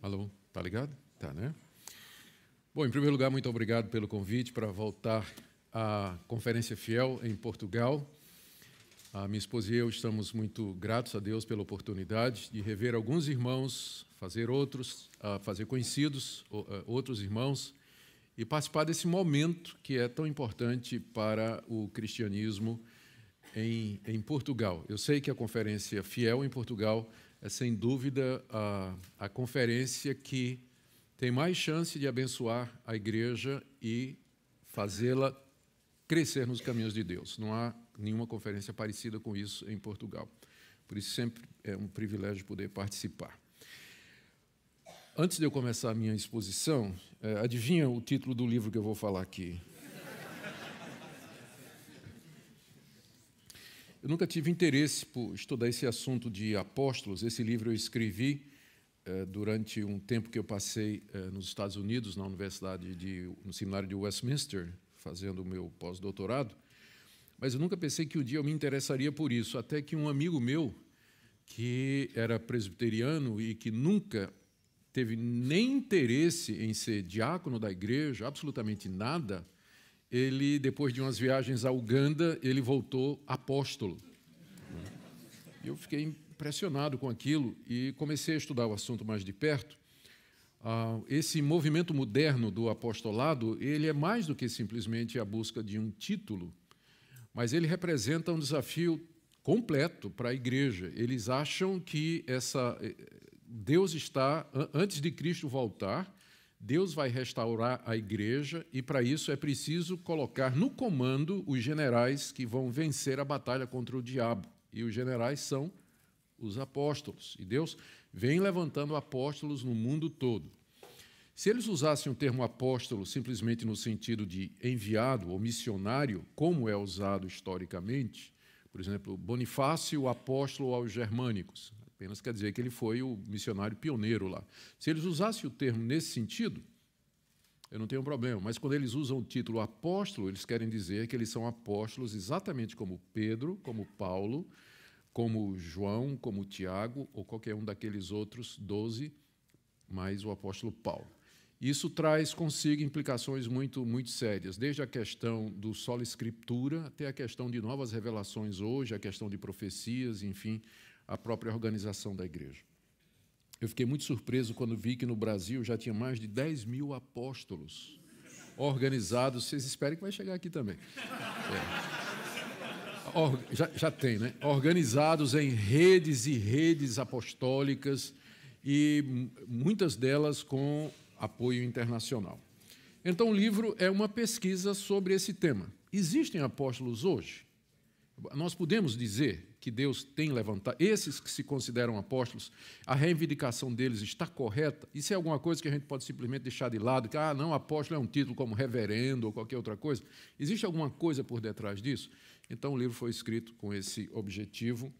Alô, tá ligado? Tá, né? Bom, em primeiro lugar, muito obrigado pelo convite para voltar à Conferência Fiel em Portugal. A minha esposa e eu estamos muito gratos a Deus pela oportunidade de rever alguns irmãos, fazer conhecidos outros irmãos e participar desse momento que é tão importante para o cristianismo em Portugal. Eu sei que a Conferência Fiel em Portugal é, sem dúvida, a conferência que tem mais chance de abençoar a igreja e fazê-la crescer nos caminhos de Deus. Não há nenhuma conferência parecida com isso em Portugal. Por isso, sempre é um privilégio poder participar. Antes de eu começar a minha exposição, adivinha o título do livro que eu vou falar aqui? Eu nunca tive interesse por estudar esse assunto de apóstolos. Esse livro eu escrevi durante um tempo que eu passei nos Estados Unidos, na no seminário de Westminster, fazendo o meu pós-doutorado. Mas eu nunca pensei que um dia eu me interessaria por isso, até que um amigo meu, que era presbiteriano e que nunca teve nem interesse em ser diácono da igreja, absolutamente nada, ele, depois de umas viagens à Uganda, ele voltou apóstolo. Eu fiquei impressionado com aquilo e comecei a estudar o assunto mais de perto. Esse movimento moderno do apostolado, ele é mais do que simplesmente a busca de um título, mas ele representa um desafio completo para a igreja. Eles acham que Deus está, antes de Cristo voltar, Deus vai restaurar a igreja e, para isso, é preciso colocar no comando os generais que vão vencer a batalha contra o diabo. E os generais são os apóstolos. E Deus vem levantando apóstolos no mundo todo. Se eles usassem o termo apóstolo simplesmente no sentido de enviado ou missionário, como é usado historicamente, por exemplo, Bonifácio, o apóstolo aos germânicos, apenas quer dizer que ele foi o missionário pioneiro lá. Se eles usassem o termo nesse sentido, eu não tenho problema, mas quando eles usam o título apóstolo, eles querem dizer que eles são apóstolos exatamente como Pedro, como Paulo, como João, como Tiago, ou qualquer um daqueles outros 12, mais o apóstolo Paulo. Isso traz consigo implicações muito, muito sérias, desde a questão do sola escritura até a questão de novas revelações hoje, a questão de profecias, enfim, a própria organização da igreja. Eu fiquei muito surpreso quando vi que no Brasil já tinha mais de 10 mil apóstolos organizados. Vocês esperem que vai chegar aqui também. Já tem, né? Organizados em redes e redes apostólicas e muitas delas com apoio internacional. Então, o livro é uma pesquisa sobre esse tema. Existem apóstolos hoje? Nós podemos dizer que Deus tem levantado, esses que se consideram apóstolos, a reivindicação deles está correta? Isso é alguma coisa que a gente pode simplesmente deixar de lado, que, não, apóstolo é um título como reverendo ou qualquer outra coisa? Existe alguma coisa por detrás disso? Então, o livro foi escrito com esse objetivo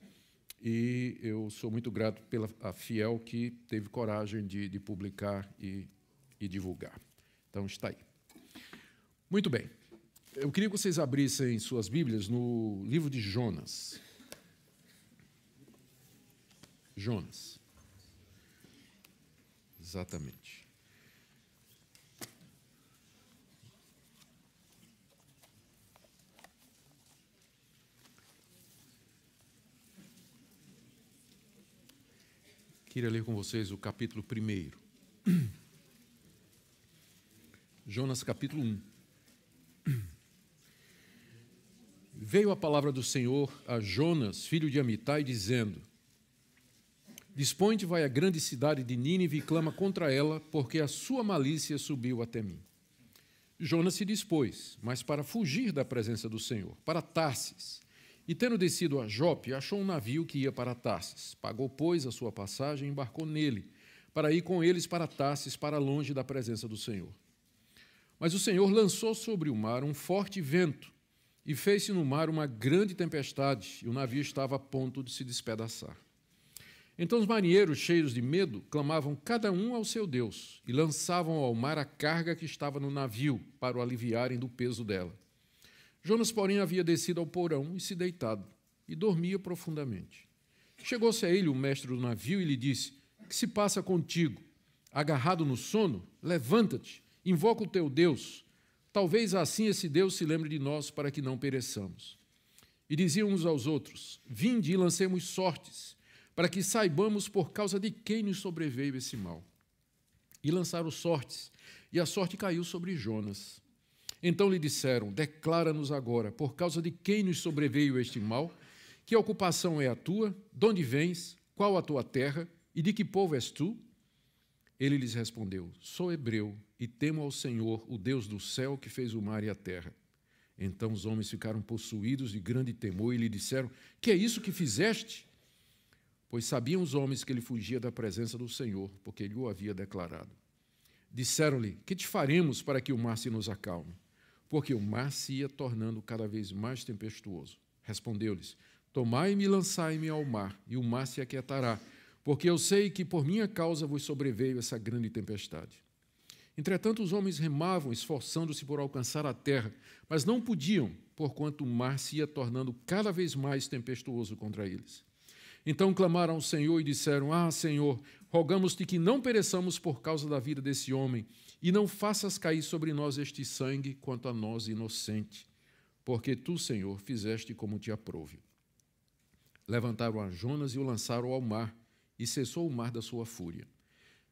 e eu sou muito grato pela Fiel que teve coragem de publicar e divulgar. Então, está aí. Muito bem. Eu queria que vocês abrissem suas Bíblias no livro de Jonas. Jonas. Exatamente. Queria ler com vocês o capítulo 1. Jonas, capítulo 1. Veio a palavra do Senhor a Jonas, filho de Amitai, dizendo: Dispõe-te, vai à grande cidade de Nínive e clama contra ela, porque a sua malícia subiu até mim. Jonas se dispôs, mas para fugir da presença do Senhor, para Tarsis. E tendo descido a Jope, achou um navio que ia para Tarsis. Pagou, pois, a sua passagem e embarcou nele, para ir com eles para Tarsis, para longe da presença do Senhor. Mas o Senhor lançou sobre o mar um forte vento, e fez-se no mar uma grande tempestade, e o navio estava a ponto de se despedaçar. Então os marinheiros, cheios de medo, clamavam cada um ao seu Deus, e lançavam ao mar a carga que estava no navio, para o aliviarem do peso dela. Jonas, porém, havia descido ao porão e se deitado, e dormia profundamente. Chegou-se a ele o mestre do navio e lhe disse: Que se passa contigo? agarrado no sono? Levanta-te, invoca o teu Deus. Talvez assim esse Deus se lembre de nós para que não pereçamos. E diziam uns aos outros: vinde e lancemos sortes, para que saibamos por causa de quem nos sobreveio esse mal. E lançaram sortes, e a sorte caiu sobre Jonas. Então lhe disseram: declara-nos agora, por causa de quem nos sobreveio este mal, que ocupação é a tua, de onde vens, qual a tua terra, e de que povo és tu? Ele lhes respondeu: sou hebreu, e temo ao Senhor, o Deus do céu, que fez o mar e a terra. Então os homens ficaram possuídos de grande temor e lhe disseram: que é isso que fizeste? Pois sabiam os homens que ele fugia da presença do Senhor, porque ele o havia declarado. Disseram-lhe: que te faremos para que o mar se nos acalme? Porque o mar se ia tornando cada vez mais tempestuoso. Respondeu-lhes: tomai-me e lançai-me ao mar, e o mar se aquietará, porque eu sei que por minha causa vos sobreveio essa grande tempestade. Entretanto, os homens remavam, esforçando-se por alcançar a terra, mas não podiam, porquanto o mar se ia tornando cada vez mais tempestuoso contra eles. Então clamaram ao Senhor e disseram: ah, Senhor, rogamos-te que não pereçamos por causa da vida desse homem, e não faças cair sobre nós este sangue quanto a nós inocente, porque tu, Senhor, fizeste como te aprouve. Levantaram a Jonas e o lançaram ao mar, e cessou o mar da sua fúria.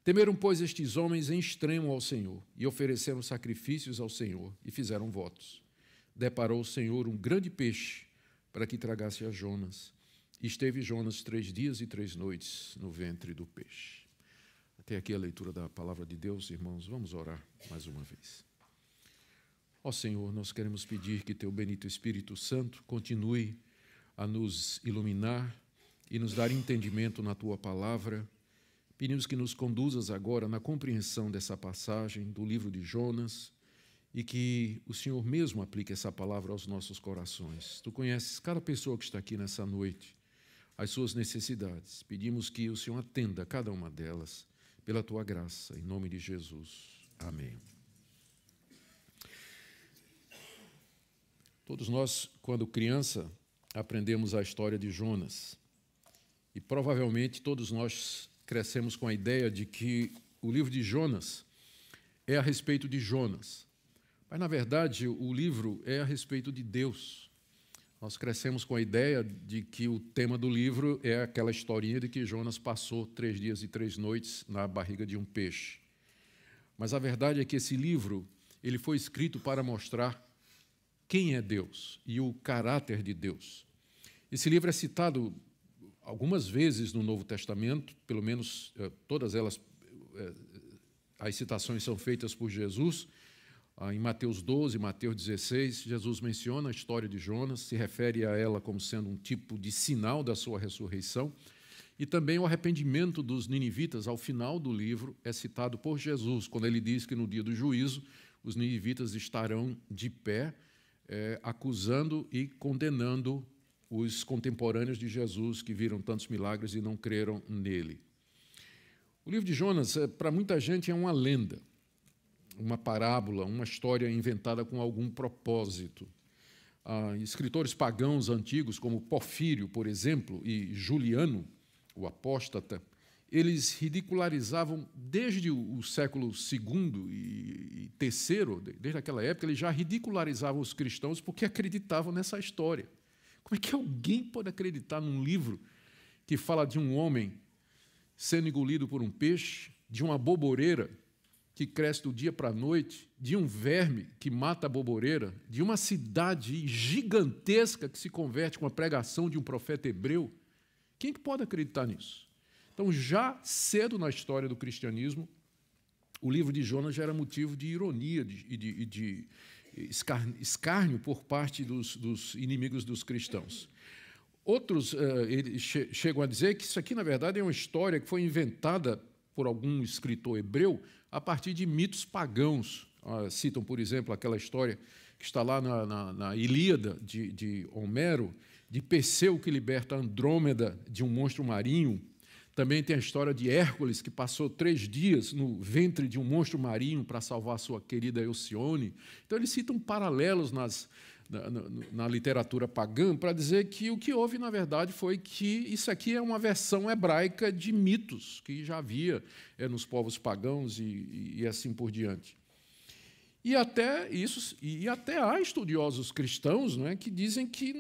Temeram, pois, estes homens em extremo ao Senhor, e ofereceram sacrifícios ao Senhor, e fizeram votos. Deparou o Senhor um grande peixe para que tragasse a Jonas. E esteve Jonas 3 dias e 3 noites no ventre do peixe. Até aqui a leitura da palavra de Deus, irmãos. Vamos orar mais uma vez. Ó Senhor, nós queremos pedir que teu bendito Espírito Santo continue a nos iluminar e nos dar entendimento na tua palavra. Pedimos que nos conduzas agora na compreensão dessa passagem do livro de Jonas e que o Senhor mesmo aplique essa palavra aos nossos corações. Tu conheces cada pessoa que está aqui nessa noite, as suas necessidades. Pedimos que o Senhor atenda a cada uma delas, pela tua graça, em nome de Jesus. Amém. Todos nós, quando criança, aprendemos a história de Jonas. E provavelmente todos nós crescemos com a ideia de que o livro de Jonas é a respeito de Jonas. Mas, na verdade, o livro é a respeito de Deus. Nós crescemos com a ideia de que o tema do livro é aquela historinha de que Jonas passou 3 dias e 3 noites na barriga de um peixe. Mas a verdade é que esse livro ele foi escrito para mostrar quem é Deus e o caráter de Deus. Esse livro é citado algumas vezes no Novo Testamento, pelo menos todas elas, as citações são feitas por Jesus. Em Mateus 12, Mateus 16, Jesus menciona a história de Jonas, se refere a ela como sendo um tipo de sinal da sua ressurreição, e também o arrependimento dos ninivitas, ao final do livro, é citado por Jesus, quando ele diz que no dia do juízo os ninivitas estarão de pé, acusando e condenando os contemporâneos de Jesus que viram tantos milagres e não creram nele. O livro de Jonas, para muita gente, é uma lenda, uma parábola, uma história inventada com algum propósito. Escritores pagãos antigos, como Porfírio, por exemplo, e Juliano, o apóstata, eles ridicularizavam desde o século II e III, desde aquela época, eles já ridicularizavam os cristãos porque acreditavam nessa história. Como é que alguém pode acreditar num livro que fala de um homem sendo engolido por um peixe, de uma boboreira que cresce do dia para a noite, de um verme que mata a boboreira, de uma cidade gigantesca que se converte com a pregação de um profeta hebreu? Quem que pode acreditar nisso? Então, já cedo na história do cristianismo, o livro de Jonas já era motivo de ironia e de escárnio por parte dos inimigos dos cristãos. Outros chegam a dizer que isso aqui, na verdade, é uma história que foi inventada por algum escritor hebreu a partir de mitos pagãos. Citam, por exemplo, aquela história que está lá na Ilíada de Homero, de Perseu que liberta Andrômeda de um monstro marinho. Também tem a história de Hércules, que passou 3 dias no ventre de um monstro marinho para salvar sua querida Alcione. Então, eles citam paralelos na literatura pagã para dizer que o que houve, na verdade, foi que isso aqui é uma versão hebraica de mitos que já havia nos povos pagãos e assim por diante. E até há estudiosos cristãos, não é, que dizem que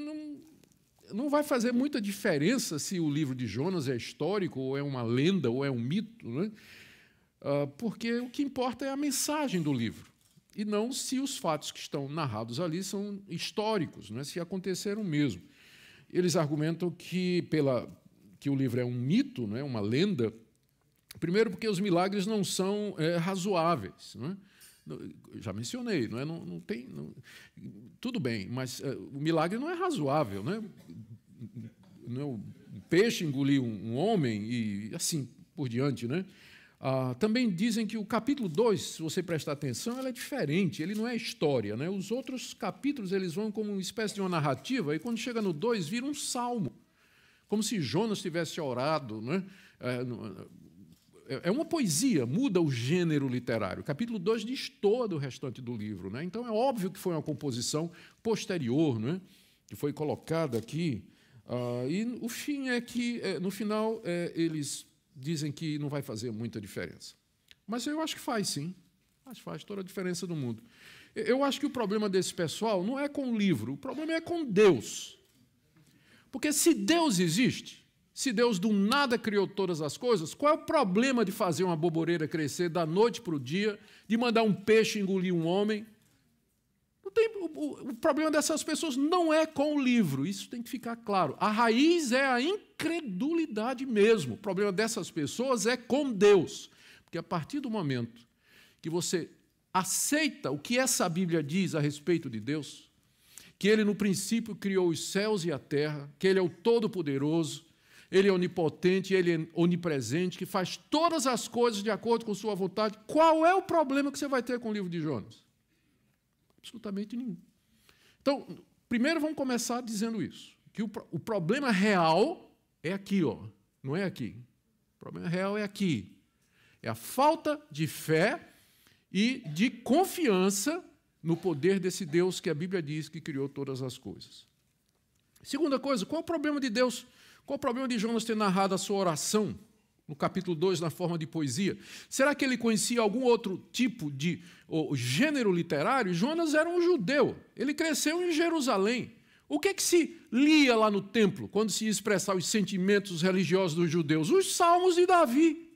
não vai fazer muita diferença se o livro de Jonas é histórico, ou é uma lenda, ou é um mito, não é? Porque o que importa é a mensagem do livro, e não se os fatos que estão narrados ali são históricos, não é? Se aconteceram mesmo. Eles argumentam que o livro é um mito, não é? Uma lenda, primeiro porque os milagres não são razoáveis, não é? Já mencionei, não é? Tudo bem, mas o milagre não é razoável, não é? Um peixe engoliu um homem e assim por diante, né? Também dizem que o capítulo 2, se você prestar atenção, ele é diferente, ele não é história, né? Os outros capítulos eles vão como uma espécie de uma narrativa, e quando chega no 2, vira um salmo, como se Jonas tivesse orado, né? É uma poesia, muda o gênero literário. O capítulo 2 destoa do restante do livro, né? Então, é óbvio que foi uma composição posterior, né? Que foi colocada aqui. E o fim é que, no final, eles dizem que não vai fazer muita diferença. Mas eu acho que faz, sim. Faz toda a diferença do mundo. Eu acho que o problema desse pessoal não é com o livro, o problema é com Deus. Porque se Deus existe, se Deus do nada criou todas as coisas, qual é o problema de fazer uma boboreira crescer da noite para o dia, de mandar um peixe engolir um homem? O problema dessas pessoas não é com o livro, isso tem que ficar claro. A raiz é a incredulidade mesmo. O problema dessas pessoas é com Deus. Porque a partir do momento que você aceita o que essa Bíblia diz a respeito de Deus, que Ele no princípio criou os céus e a terra, que Ele é o Todo-Poderoso, Ele é onipotente, Ele é onipresente, que faz todas as coisas de acordo com sua vontade. Qual é o problema que você vai ter com o livro de Jonas? Absolutamente nenhum. Então, primeiro vamos começar dizendo isso, que o problema real é aqui, ó, não é aqui. O problema real é aqui. É a falta de fé e de confiança no poder desse Deus que a Bíblia diz que criou todas as coisas. Segunda coisa, qual é o problema de Deus? Qual o problema de Jonas ter narrado a sua oração no capítulo 2 na forma de poesia? Será que ele conhecia algum outro tipo de gênero literário? Jonas era um judeu, ele cresceu em Jerusalém. O que se lia lá no templo, quando se ia expressar os sentimentos religiosos dos judeus? Os salmos de Davi.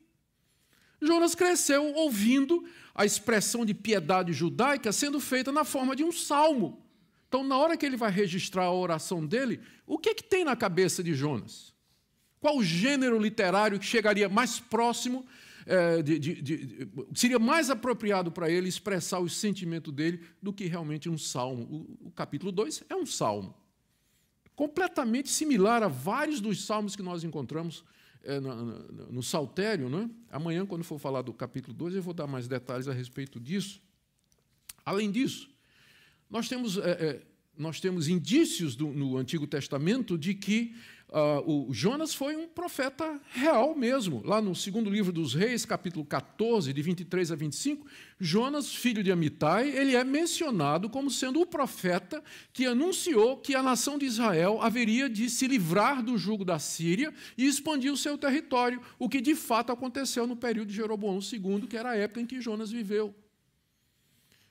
Jonas cresceu ouvindo a expressão de piedade judaica sendo feita na forma de um salmo. Então, na hora que ele vai registrar a oração dele, o que tem na cabeça de Jonas? Qual o gênero literário que chegaria mais próximo, seria mais apropriado para ele expressar o sentimento dele do que realmente um salmo? O capítulo 2 é um salmo, completamente similar a vários dos salmos que nós encontramos no Saltério, né? Amanhã, quando for falar do capítulo 2, eu vou dar mais detalhes a respeito disso. Além disso, nós temos indícios no Antigo Testamento de que o Jonas foi um profeta real mesmo. Lá no segundo livro dos Reis, capítulo 14, de 23 a 25, Jonas, filho de Amitai, ele é mencionado como sendo o profeta que anunciou que a nação de Israel haveria de se livrar do jugo da Síria e expandir o seu território, o que de fato aconteceu no período de Jeroboão II, que era a época em que Jonas viveu.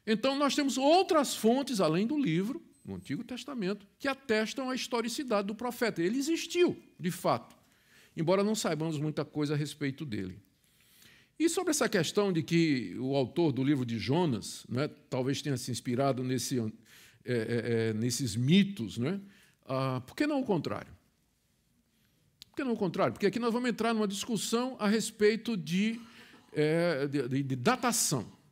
Então, nós temos outras fontes, além do livro, no Antigo Testamento, que atestam a historicidade do profeta. Ele existiu, de fato, embora não saibamos muita coisa a respeito dele. E sobre essa questão de que o autor do livro de Jonas, né, talvez tenha se inspirado nesses mitos, né, por que não o contrário? Por que não o contrário? Porque aqui nós vamos entrar numa discussão a respeito de datação.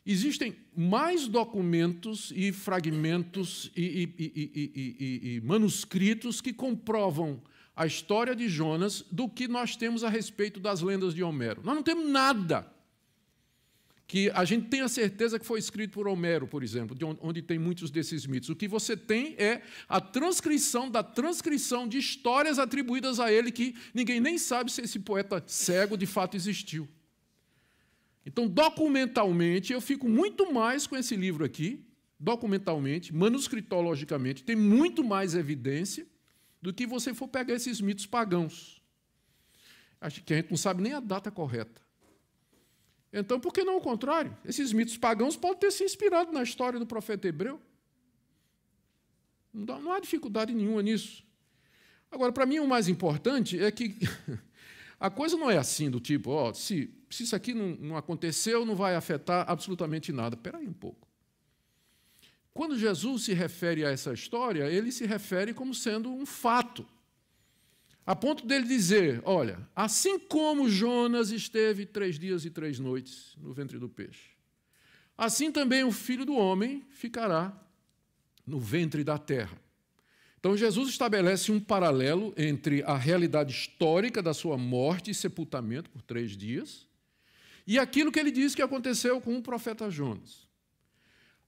Existem mais documentos e fragmentos e manuscritos que comprovam a história de Jonas do que nós temos a respeito das lendas de Homero. Nós não temos nada que a gente tenha certeza que foi escrito por Homero, por exemplo, onde tem muitos desses mitos. O que você tem é a transcrição da transcrição de histórias atribuídas a ele que ninguém nem sabe se esse poeta cego de fato existiu. Então, documentalmente, eu fico muito mais com esse livro aqui documentalmente, manuscritologicamente, tem muito mais evidência do que você for pegar esses mitos pagãos. Acho que a gente não sabe nem a data correta. Então, por que não o contrário? Esses mitos pagãos podem ter se inspirado na história do profeta hebreu. Não há dificuldade nenhuma nisso. Agora, para mim, o mais importante é que a coisa não é assim, do tipo, se isso aqui não aconteceu, não vai afetar absolutamente nada. Espera aí um pouco. Quando Jesus se refere a essa história, ele se refere como sendo um fato. A ponto dele dizer, olha, assim como Jonas esteve 3 dias e 3 noites no ventre do peixe, assim também o Filho do Homem ficará no ventre da terra. Então, Jesus estabelece um paralelo entre a realidade histórica da sua morte e sepultamento por 3 dias e aquilo que ele diz que aconteceu com o profeta Jonas.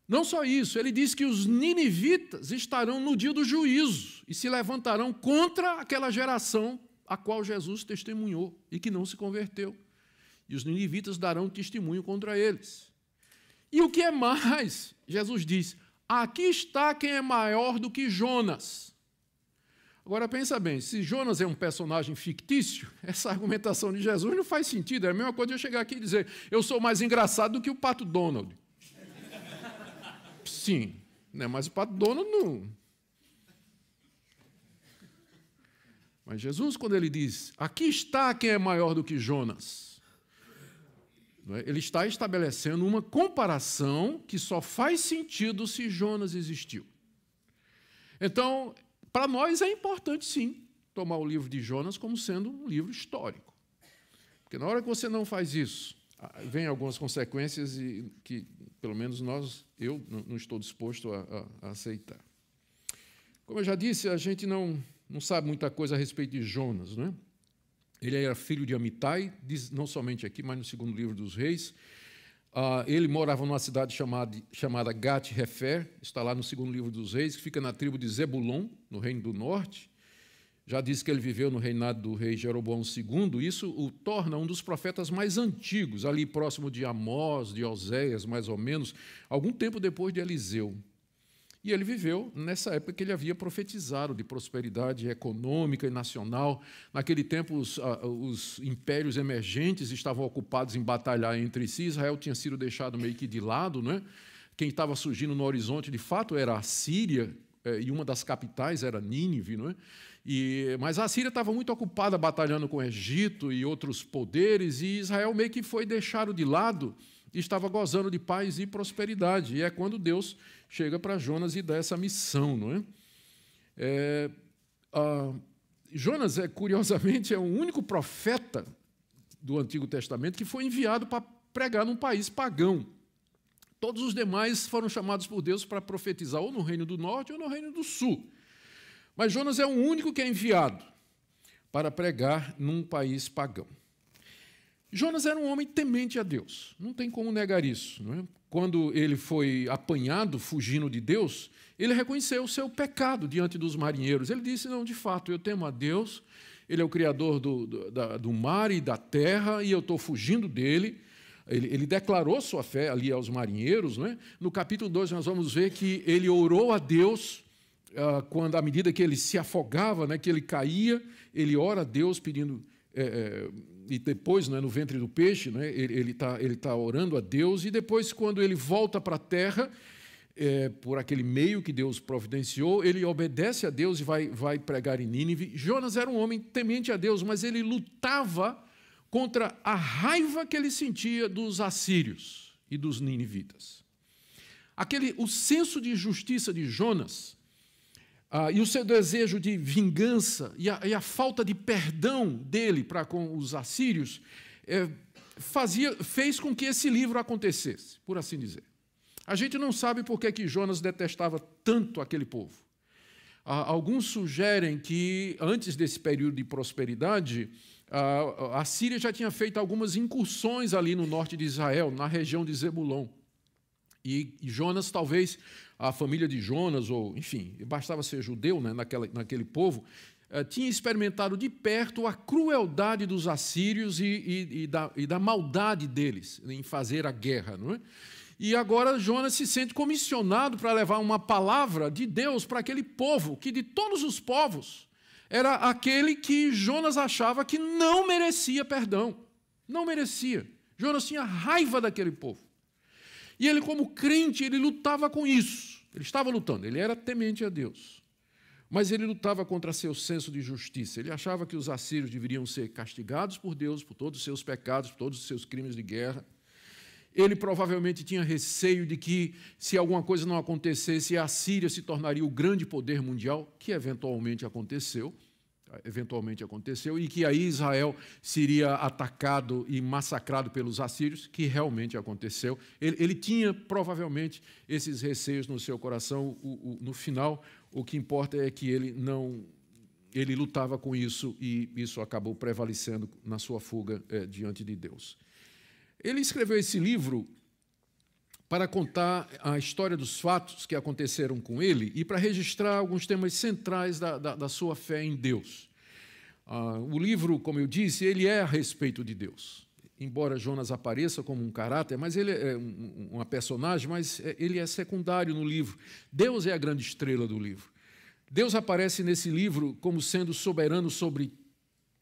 Não só isso, ele diz que os ninivitas estarão no dia do juízo e se levantarão contra aquela geração a qual Jesus testemunhou e que não se converteu. E os ninivitas darão testemunho contra eles. E o que é mais? Jesus diz, aqui está quem é maior do que Jonas. Agora, pensa bem, se Jonas é um personagem fictício, essa argumentação de Jesus não faz sentido. É a mesma coisa de eu chegar aqui e dizer, eu sou mais engraçado do que o Pato Donald. Sim, né? Mas o Pato Donald não. Mas Jesus, quando ele diz, aqui está quem é maior do que Jonas, ele está estabelecendo uma comparação que só faz sentido se Jonas existiu. Então, para nós é importante, sim, tomar o livro de Jonas como sendo um livro histórico. Porque na hora que você não faz isso, vem algumas consequências que, pelo menos eu não estou disposto a aceitar. Como eu já disse, a gente não sabe muita coisa a respeito de Jonas, não é? Ele era filho de Amitai, diz, não somente aqui, mas no segundo livro dos Reis. Ele morava numa cidade chamada Gat-Hefer, está lá no segundo livro dos Reis, que fica na tribo de Zebulon, no Reino do Norte. Já disse que ele viveu no reinado do rei Jeroboão II, isso o torna um dos profetas mais antigos, ali próximo de Amós, de Oséias, mais ou menos, algum tempo depois de Eliseu. E ele viveu nessa época que ele havia profetizado de prosperidade econômica e nacional. Naquele tempo, os impérios emergentes estavam ocupados em batalhar entre si. Israel tinha sido deixado meio que de lado, não é? Quem estava surgindo no horizonte, de fato, era a Síria, e uma das capitais era Nínive, não é? Mas a Síria estava muito ocupada batalhando com o Egito e outros poderes, e Israel meio que foi deixado de lado e estava gozando de paz e prosperidade. E é quando Deus chega para Jonas e dá essa missão, não é? Jonas, curiosamente, é o único profeta do Antigo Testamento que foi enviado para pregar num país pagão. Todos os demais foram chamados por Deus para profetizar ou no Reino do Norte ou no Reino do Sul. Mas Jonas é o único que é enviado para pregar num país pagão. Jonas era um homem temente a Deus, não tem como negar isso, não é? Quando ele foi apanhado, fugindo de Deus, ele reconheceu o seu pecado diante dos marinheiros. Ele disse, não, de fato, eu temo a Deus, Ele é o Criador do mar e da terra, e eu estou fugindo dele. Ele declarou sua fé ali aos marinheiros, não é? No capítulo 2, nós vamos ver que ele orou a Deus, quando, à medida que ele se afogava, né, que ele caía, ele ora a Deus pedindo... e depois, né, no ventre do peixe, né, ele tá orando a Deus, e depois, quando ele volta para a terra, por aquele meio que Deus providenciou, ele obedece a Deus e vai pregar em Nínive. Jonas era um homem temente a Deus, mas ele lutava contra a raiva que ele sentia dos assírios e dos ninivitas. O senso de justiça de Jonas e o seu desejo de vingança e a falta de perdão dele para com os assírios fez com que esse livro acontecesse, por assim dizer. A gente não sabe por que Jonas detestava tanto aquele povo. Alguns sugerem que, antes desse período de prosperidade, a Síria já tinha feito algumas incursões ali no norte de Israel, na região de Zebulon. E Jonas, talvez, a família de Jonas, ou, enfim, bastava ser judeu, né, naquele povo, tinha experimentado de perto a crueldade dos assírios e da maldade deles em fazer a guerra, não é? E agora Jonas se sente comissionado para levar uma palavra de Deus para aquele povo, que de todos os povos era aquele que Jonas achava que não merecia perdão. Não merecia. Jonas tinha raiva daquele povo. E ele, como crente, ele lutava com isso. Ele estava lutando, ele era temente a Deus. Mas ele lutava contra seu senso de justiça. Ele achava que os assírios deveriam ser castigados por Deus, por todos os seus pecados, por todos os seus crimes de guerra. Ele provavelmente tinha receio de que, se alguma coisa não acontecesse, a Síria se tornaria o grande poder mundial, que eventualmente aconteceu, e que aí Israel seria atacado e massacrado pelos assírios, que realmente aconteceu. Ele tinha, provavelmente, esses receios no seu coração. No final, o que importa é que ele lutava com isso, e isso acabou prevalecendo na sua fuga diante de Deus. Ele escreveu esse livro para contar a história dos fatos que aconteceram com ele e para registrar alguns temas centrais da sua fé em Deus. O livro, como eu disse, ele é a respeito de Deus. Embora Jonas apareça como um caráter, mas ele é uma personagem, mas ele é secundário no livro. Deus é a grande estrela do livro. Deus aparece nesse livro como sendo soberano sobre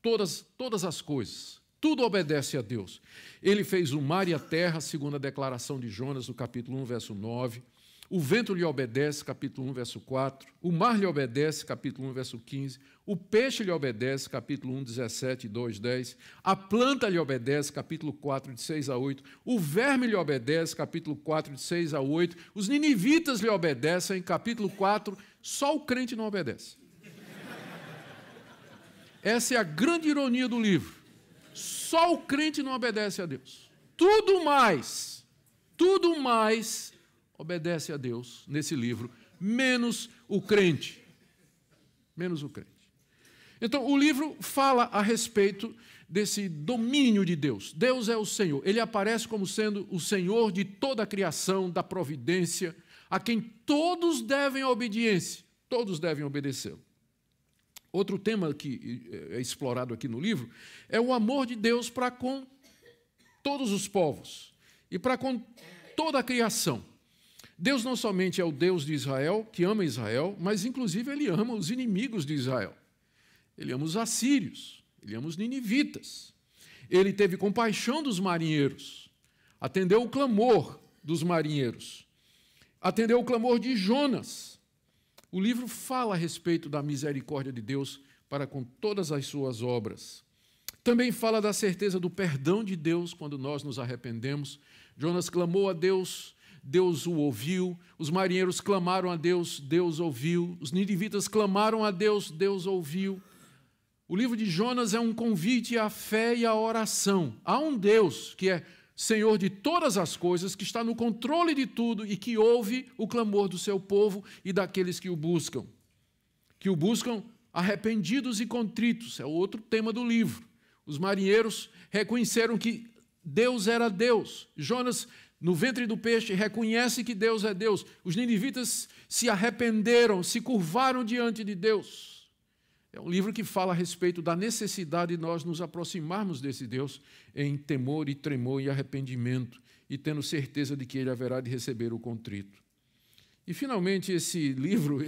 todas as coisas. Tudo obedece a Deus. Ele fez o mar e a terra, segundo a declaração de Jonas, no capítulo 1, verso 9. O vento lhe obedece, capítulo 1, verso 4. O mar lhe obedece, capítulo 1, verso 15. O peixe lhe obedece, capítulo 1, 17 e 2, 10. A planta lhe obedece, capítulo 4, de 6 a 8. O verme lhe obedece, capítulo 4, de 6 a 8. Os ninivitas lhe obedecem, capítulo 4. Só o crente não obedece. Essa é a grande ironia do livro. Só o crente não obedece a Deus. Tudo mais obedece a Deus nesse livro, menos o crente. Menos o crente. Então, o livro fala a respeito desse domínio de Deus. Deus é o Senhor. Ele aparece como sendo o Senhor de toda a criação, da providência, a quem todos devem obediência, todos devem obedecê-lo. Outro tema que é explorado aqui no livro é o amor de Deus para com todos os povos e para com toda a criação. Deus não somente é o Deus de Israel, que ama Israel, mas, inclusive, ele ama os inimigos de Israel. Ele ama os assírios, ele ama os ninivitas. Ele teve compaixão dos marinheiros, atendeu o clamor dos marinheiros, atendeu o clamor de Jonas. O livro fala a respeito da misericórdia de Deus para com todas as suas obras. Também fala da certeza do perdão de Deus quando nós nos arrependemos. Jonas clamou a Deus, Deus o ouviu. Os marinheiros clamaram a Deus, Deus ouviu. Os ninivitas clamaram a Deus, Deus ouviu. O livro de Jonas é um convite à fé e à oração. Há um Deus que é Senhor de todas as coisas, que está no controle de tudo e que ouve o clamor do seu povo e daqueles que o buscam arrependidos e contritos. É o outro tema do livro. Os marinheiros reconheceram que Deus era Deus. Jonas, no ventre do peixe, reconhece que Deus é Deus. Os ninivitas se arrependeram, se curvaram diante de Deus. É um livro que fala a respeito da necessidade de nós nos aproximarmos desse Deus em temor e tremor e arrependimento, e tendo certeza de que Ele haverá de receber o contrito. E, finalmente, esse livro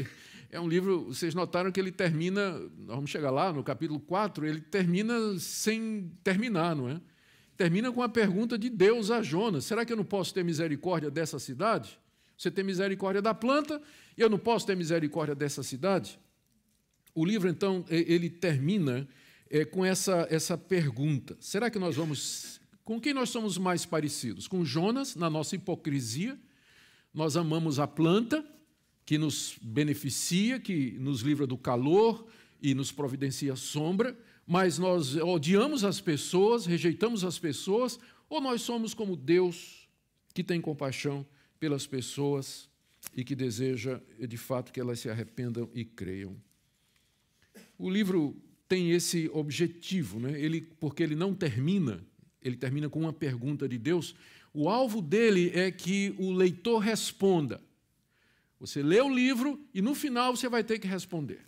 é um livro, vocês notaram que ele termina, nós vamos chegar lá, no capítulo 4, ele termina sem terminar, não é? Termina com a pergunta de Deus a Jonas: será que eu não posso ter misericórdia dessa cidade? Você tem misericórdia da planta e eu não posso ter misericórdia dessa cidade? O livro, então, ele termina com essa pergunta. Será que nós vamos... Com quem nós somos mais parecidos? Com Jonas, na nossa hipocrisia. Nós amamos a planta, que nos beneficia, que nos livra do calor e nos providencia sombra, mas nós odiamos as pessoas, rejeitamos as pessoas, ou nós somos como Deus, que tem compaixão pelas pessoas e que deseja, de fato, que elas se arrependam e creiam. O livro tem esse objetivo, né? Porque ele não termina, ele termina com uma pergunta de Deus. O alvo dele é que o leitor responda. Você lê o livro e, no final, você vai ter que responder.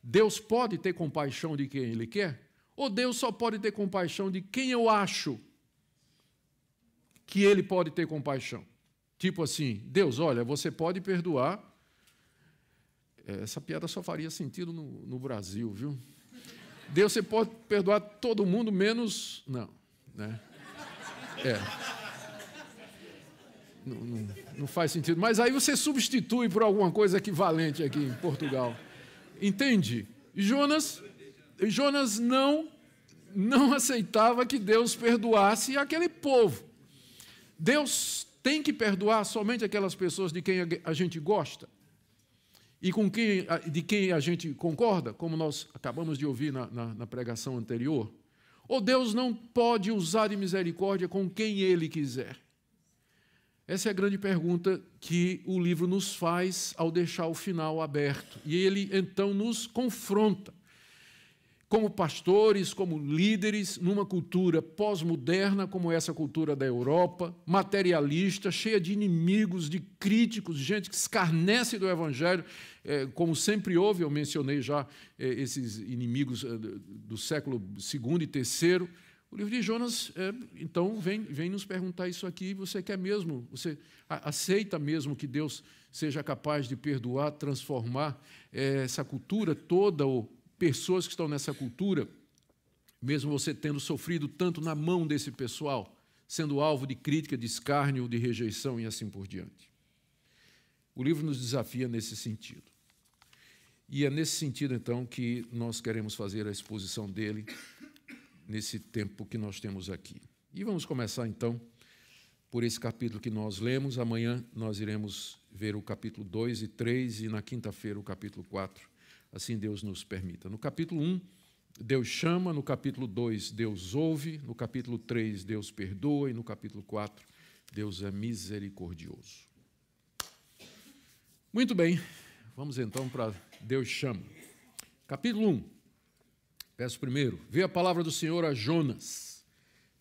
Deus pode ter compaixão de quem Ele quer? Ou Deus só pode ter compaixão de quem eu acho que Ele pode ter compaixão? Tipo assim, Deus, olha, você pode perdoar. Essa piada só faria sentido no Brasil, viu? Deus, você pode perdoar todo mundo, menos... Não, né? Não faz sentido. Mas aí você substitui por alguma coisa equivalente aqui em Portugal. Entende? Jonas não aceitava que Deus perdoasse aquele povo. Deus tem que perdoar somente aquelas pessoas de quem a gente gosta e de quem a gente concorda, como nós acabamos de ouvir na pregação anterior. Ou Deus não pode usar de misericórdia com quem Ele quiser? Essa é a grande pergunta que o livro nos faz ao deixar o final aberto. E ele, então, nos confronta. Como pastores, como líderes, numa cultura pós-moderna, como essa cultura da Europa, materialista, cheia de inimigos, de críticos, gente que escarnece do Evangelho, como sempre houve, eu mencionei já esses inimigos do século II e III. O livro de Jonas, então, vem nos perguntar isso aqui. Você quer mesmo, você aceita mesmo que Deus seja capaz de perdoar, transformar essa cultura toda, ou pessoas que estão nessa cultura, mesmo você tendo sofrido tanto na mão desse pessoal, sendo alvo de crítica, de escárnio, de rejeição e assim por diante? O livro nos desafia nesse sentido. E é nesse sentido, então, que nós queremos fazer a exposição dele nesse tempo que nós temos aqui. E vamos começar, então, por esse capítulo que nós lemos. Amanhã nós iremos ver o capítulo 2 e 3 e, na quinta-feira, o capítulo 4. Assim Deus nos permita. No capítulo 1, Deus chama. No capítulo 2, Deus ouve. No capítulo 3, Deus perdoa. E no capítulo 4, Deus é misericordioso. Muito bem. Vamos, então, para Deus chama. Capítulo 1. Verso 1. Veio a palavra do Senhor a Jonas,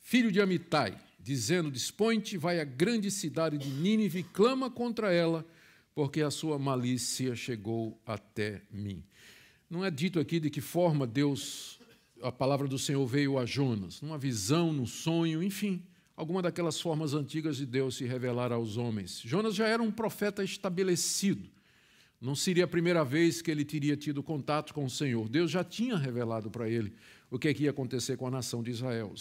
filho de Amitai, dizendo: dispõe-te, vai à grande cidade de Nínive e clama contra ela, porque a sua malícia chegou até mim. Não é dito aqui de que forma a palavra do Senhor veio a Jonas, numa visão, num sonho, enfim, alguma daquelas formas antigas de Deus se revelar aos homens. Jonas já era um profeta estabelecido. Não seria a primeira vez que ele teria tido contato com o Senhor. Deus já tinha revelado para ele o que ia acontecer com a nação de Israel.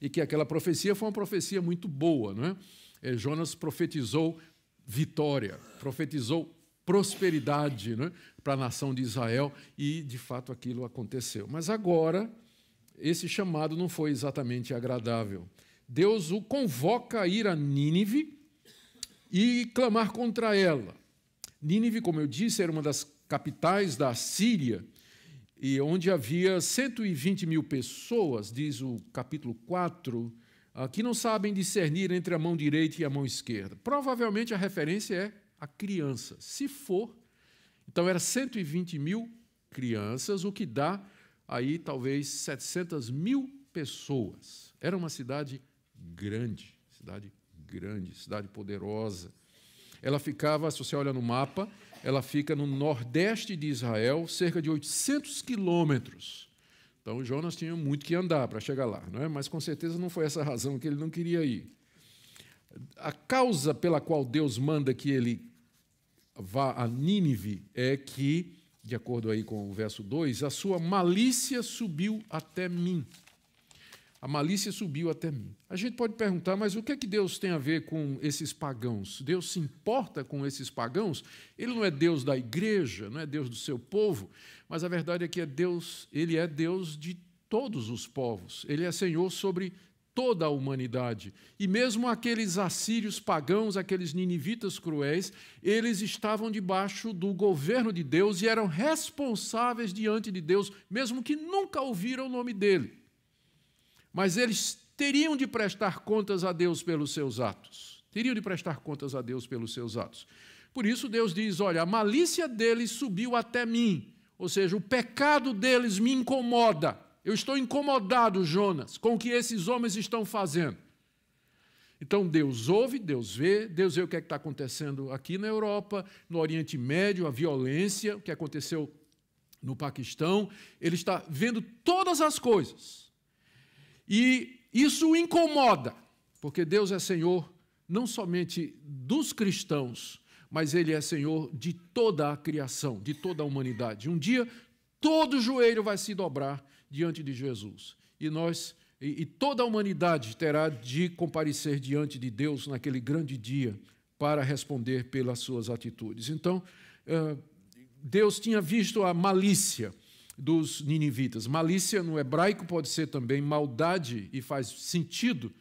E que aquela profecia foi uma profecia muito boa, não é? Jonas profetizou vitória, profetizou prosperidade, não é? Para a nação de Israel, e, de fato, aquilo aconteceu. Mas agora, esse chamado não foi exatamente agradável. Deus o convoca a ir a Nínive e clamar contra ela. Nínive, como eu disse, era uma das capitais da Síria, e onde havia 120 mil pessoas, diz o capítulo 4, que não sabem discernir entre a mão direita e a mão esquerda. Provavelmente a referência é a criança. Se for, então era 120 mil crianças, o que dá aí talvez 700 mil pessoas. Era uma cidade grande, cidade poderosa. Ela ficava, se você olha no mapa, ela fica no nordeste de Israel, cerca de 800 quilômetros. Então, Jonas tinha muito que andar para chegar lá, não é? Mas, com certeza, não foi essa a razão que ele não queria ir. A causa pela qual Deus manda que ele vá a Nínive é que, de acordo aí com o verso 2, a sua malícia subiu até mim. A malícia subiu até mim. A gente pode perguntar, mas o que é que Deus tem a ver com esses pagãos? Deus se importa com esses pagãos? Ele não é Deus da igreja, não é Deus do seu povo, mas a verdade é que Ele é Deus de todos os povos. Ele é Senhor sobre toda a humanidade. E mesmo aqueles assírios pagãos, aqueles ninivitas cruéis, eles estavam debaixo do governo de Deus e eram responsáveis diante de Deus, mesmo que nunca ouviram o nome dele. Mas eles teriam de prestar contas a Deus pelos seus atos. Teriam de prestar contas a Deus pelos seus atos. Por isso Deus diz, olha, a malícia deles subiu até mim. Ou seja, o pecado deles me incomoda. Eu estou incomodado, Jonas, com o que esses homens estão fazendo. Então Deus ouve, Deus vê o que está acontecendo aqui na Europa, no Oriente Médio, a violência, o que aconteceu no Paquistão. Ele está vendo todas as coisas. E isso o incomoda, porque Deus é Senhor não somente dos cristãos, mas Ele é Senhor de toda a criação, de toda a humanidade. Um dia, todo joelho vai se dobrar diante de Jesus. E toda a humanidade terá de comparecer diante de Deus naquele grande dia para responder pelas suas atitudes. Então, Deus tinha visto a malícia dos ninivitas. Malícia no hebraico pode ser também maldade, e faz sentido.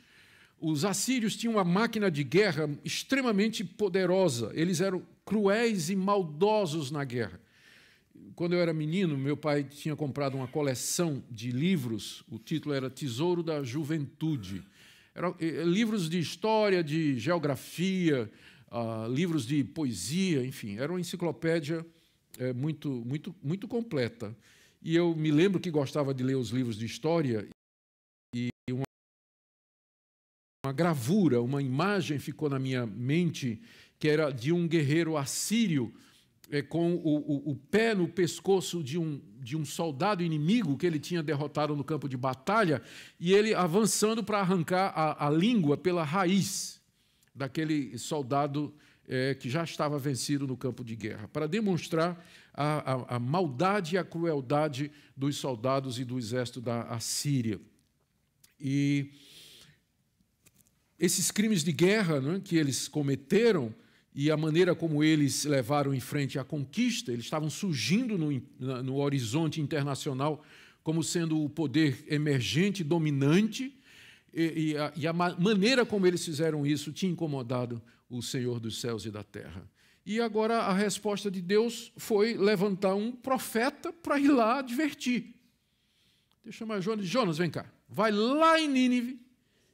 Os assírios tinham uma máquina de guerra extremamente poderosa. Eles eram cruéis e maldosos na guerra. Quando eu era menino, meu pai tinha comprado uma coleção de livros. O título era Tesouro da Juventude. Eram livros de história, de geografia, livros de poesia, enfim. Era uma enciclopédia muito completa. E eu me lembro que gostava de ler os livros de história, e uma gravura, uma imagem ficou na minha mente, que era de um guerreiro assírio com o pé no pescoço de um soldado inimigo que ele tinha derrotado no campo de batalha, e ele avançando para arrancar a língua pela raiz daquele soldado que já estava vencido no campo de guerra, para demonstrar a maldade e a crueldade dos soldados e do exército da Assíria. E esses crimes de guerra, né, que eles cometeram, e a maneira como eles levaram em frente a conquista, eles estavam surgindo no horizonte internacional como sendo o poder emergente, dominante, e a maneira como eles fizeram isso tinha incomodado o Senhor dos céus e da terra. E agora a resposta de Deus foi levantar um profeta para ir lá advertir. Deixa eu chamar Jonas. Jonas, vem cá. Vai lá em Nínive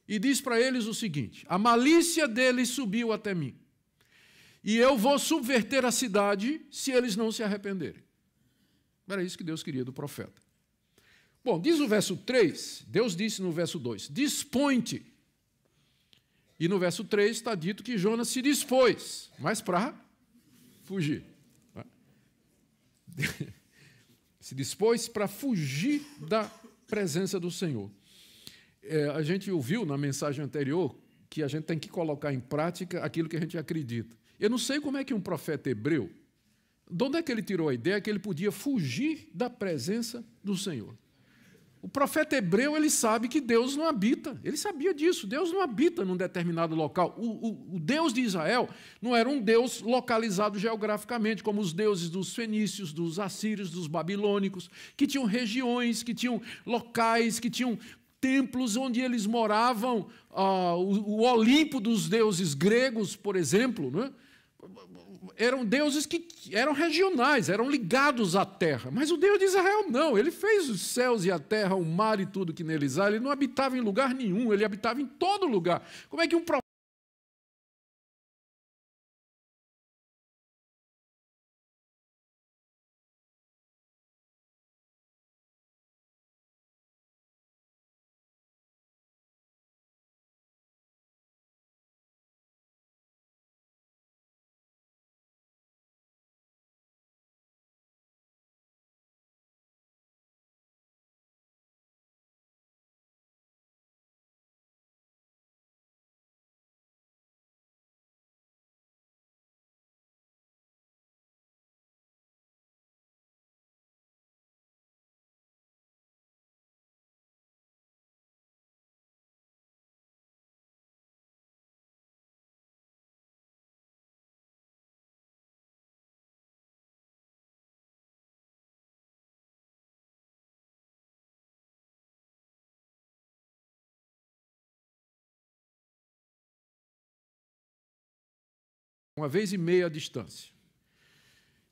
e diz para eles o seguinte: a malícia deles subiu até mim, e eu vou subverter a cidade se eles não se arrependerem. Era isso que Deus queria do profeta. Bom, diz o verso 3, Deus disse no verso 2, dispõe-te. E no verso 3 está dito que Jonas se dispôs, mas para fugir. Se dispôs para fugir da presença do Senhor. A gente ouviu na mensagem anterior que a gente tem que colocar em prática aquilo que a gente acredita. Eu não sei como é que um profeta hebreu, de onde é que ele tirou a ideia que ele podia fugir da presença do Senhor? O profeta hebreu, ele sabe que Deus não habita, ele sabia disso, Deus não habita num determinado local. O Deus de Israel não era um Deus localizado geograficamente, como os deuses dos fenícios, dos assírios, dos babilônicos, que tinham regiões, que tinham locais, que tinham templos onde eles moravam, o Olimpo dos deuses gregos, por exemplo, não é? Eram deuses que eram regionais, eram ligados à terra. Mas o Deus de Israel não, ele fez os céus e a terra, o mar e tudo que neles há, ele não habitava em lugar nenhum, ele habitava em todo lugar. Como é que um profeta... Uma vez e meia a distância.